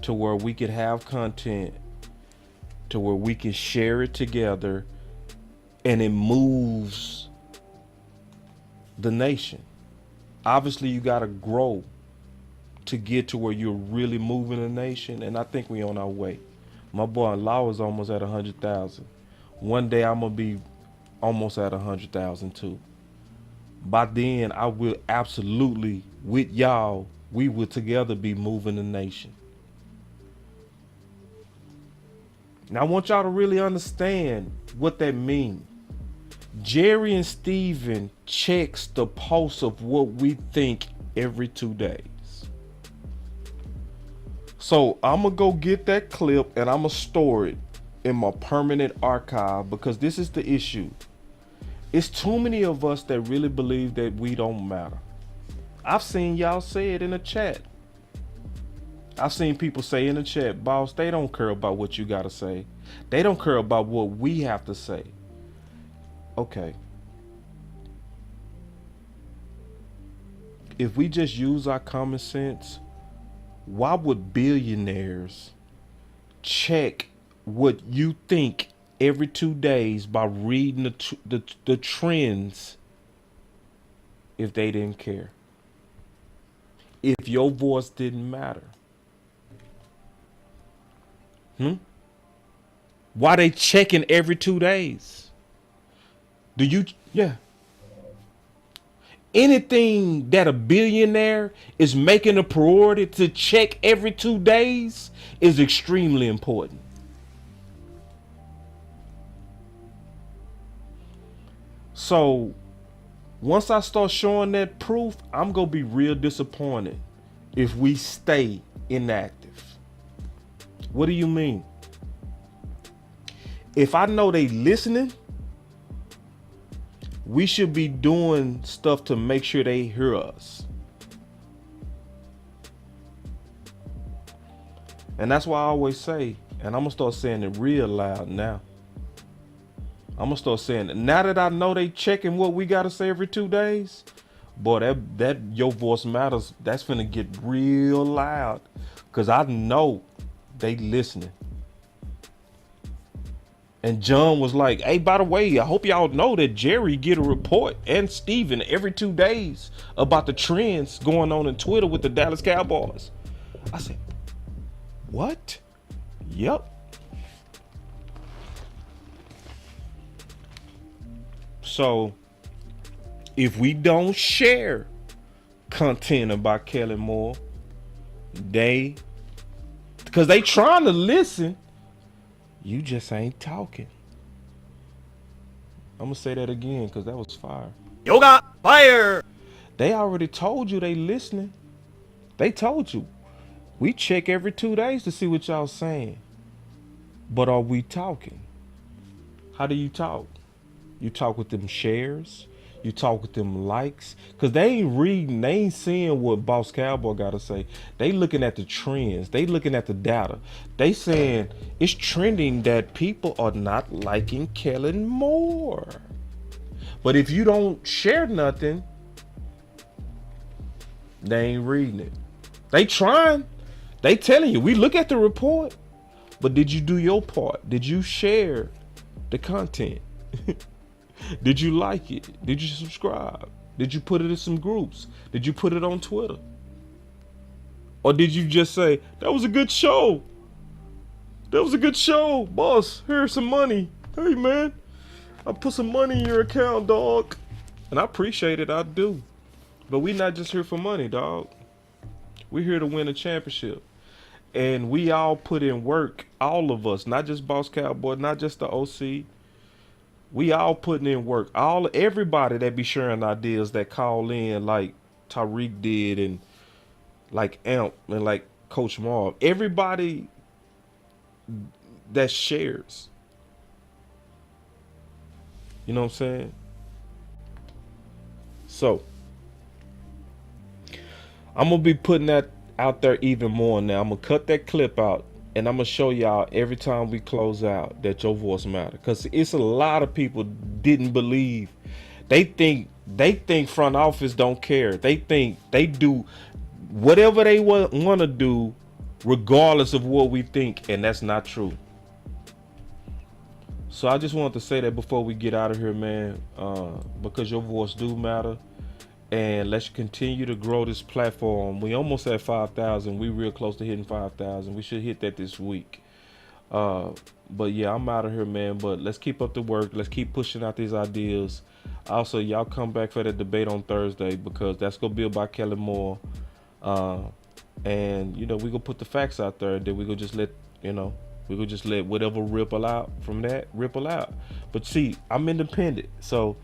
to where we could have content, to where we can share it together, and it moves the nation. Obviously, you got to grow to get to where you're really moving the nation, and I think we're on our way. My boy Law is almost at 100,000. One day I'm gonna be almost at 100,000 too. By then, I will absolutely, with y'all, we will together be moving the nation. Now I want y'all to really understand what that means. Jerry and Steven checks the pulse of what we think every 2 days. So I'm going to go get that clip and I'm going to store it in my permanent archive, because this is the issue. It's too many of us that really believe that we don't matter. I've seen y'all say it in the chat. I've seen people say in the chat, boss, they don't care about what you got to say. They don't care about what we have to say. Okay. If we just use our common sense, why would billionaires check what you think every 2 days by reading the trends if they didn't care? If your voice didn't matter? Why they checking every 2 days? Do you? Yeah. Anything that a billionaire is making a priority to check every 2 days is extremely important. So once I start showing that proof, I'm going to be real disappointed if we stay inactive. What do you mean? If I know they listening, we should be doing stuff to make sure they hear us. And that's why I always say, and I'm going to start saying it real loud now. I'm going to start saying it. Now that I know they checking what we got to say every 2 days, boy, that your voice matters. That's finna get real loud, because I know they listening. And John was like, hey, by the way, I hope y'all know that Jerry get a report, and Steven, every 2 days about the trends going on in Twitter with the Dallas Cowboys. I said, what? Yep. So if we don't share content about Kellen Moore, because they trying to listen, you just ain't talking. I'm gonna say that again, because that was fire. Yoga fire. They already told you they listening. They told you. We check every 2 days to see what y'all saying. But are we talking? How do you talk? You talk with them shares. You talk with them likes. Because they ain't reading. They ain't seeing what Boss Cowboy got to say. They looking at the trends. They looking at the data. They saying it's trending that people are not liking Kellen Moore. But if you don't share nothing, they ain't reading it. They trying. They telling you. We look at the report. But did you do your part? Did you share the content? Did you like it? Did you subscribe? Did you put it in some groups? Did you put it on Twitter? Or did you just say, that was a good show? That was a good show. Boss, here's some money. Hey, man, I put some money in your account, dog. And I appreciate it. I do. But we not just here for money, dog. We're here to win a championship. And we all put in work, all of us, not just Boss Cowboy, not just the OC. We all putting in work. Everybody that be sharing ideas that call in, like Tariq did, and like Amp and like Coach Marv. Everybody that shares. You know what I'm saying? So I'm gonna be putting that out there even more now. I'm gonna cut that clip out. And I'm going to show y'all every time we close out that your voice matters. Because it's a lot of people didn't believe. They think front office don't care. They think they do whatever they want to do regardless of what we think. And that's not true. So I just wanted to say that before we get out of here, man. Because your voice do matter. And let's continue to grow this platform. We almost at 5,000. We real close to hitting 5,000. We should hit that this week. But yeah, I'm out of here, man. But let's keep up the work. Let's keep pushing out these ideas. Also, y'all come back for that debate on Thursday, because that's going to be about Kellen Moore. And, you know, we're going to put the facts out there. Then we're going to just let, you know, We could just let whatever ripple out from that ripple out. But see, I'm independent, so,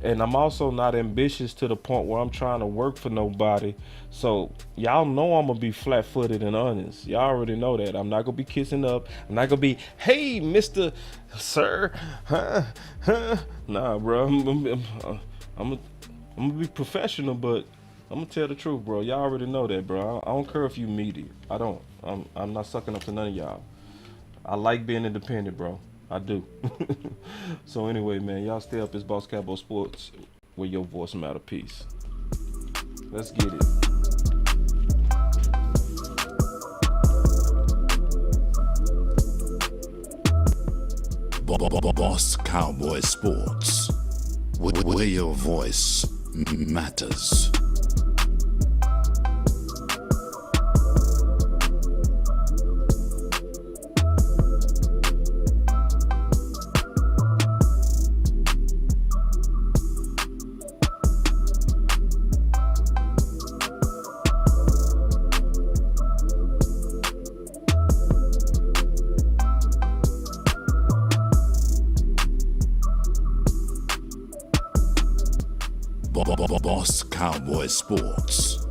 and I'm also not ambitious to the point where I'm trying to work for nobody. So y'all know I'm gonna be flat-footed and honest. Y'all already know that. I'm not gonna be kissing up. I'm not gonna be, hey, Mr. Sir, Nah, bro. I'm gonna be professional, but I'm gonna tell the truth, bro. Y'all already know that, bro. I don't care if you meaty. I don't. I'm not sucking up to none of y'all. I like being independent, bro. I do. So anyway, man, y'all stay up. It's Boss Cowboy Sports, where your voice matter. Peace. Let's get it. Boss Cowboy Sports, where your voice matters. Boss Cowboy Sports.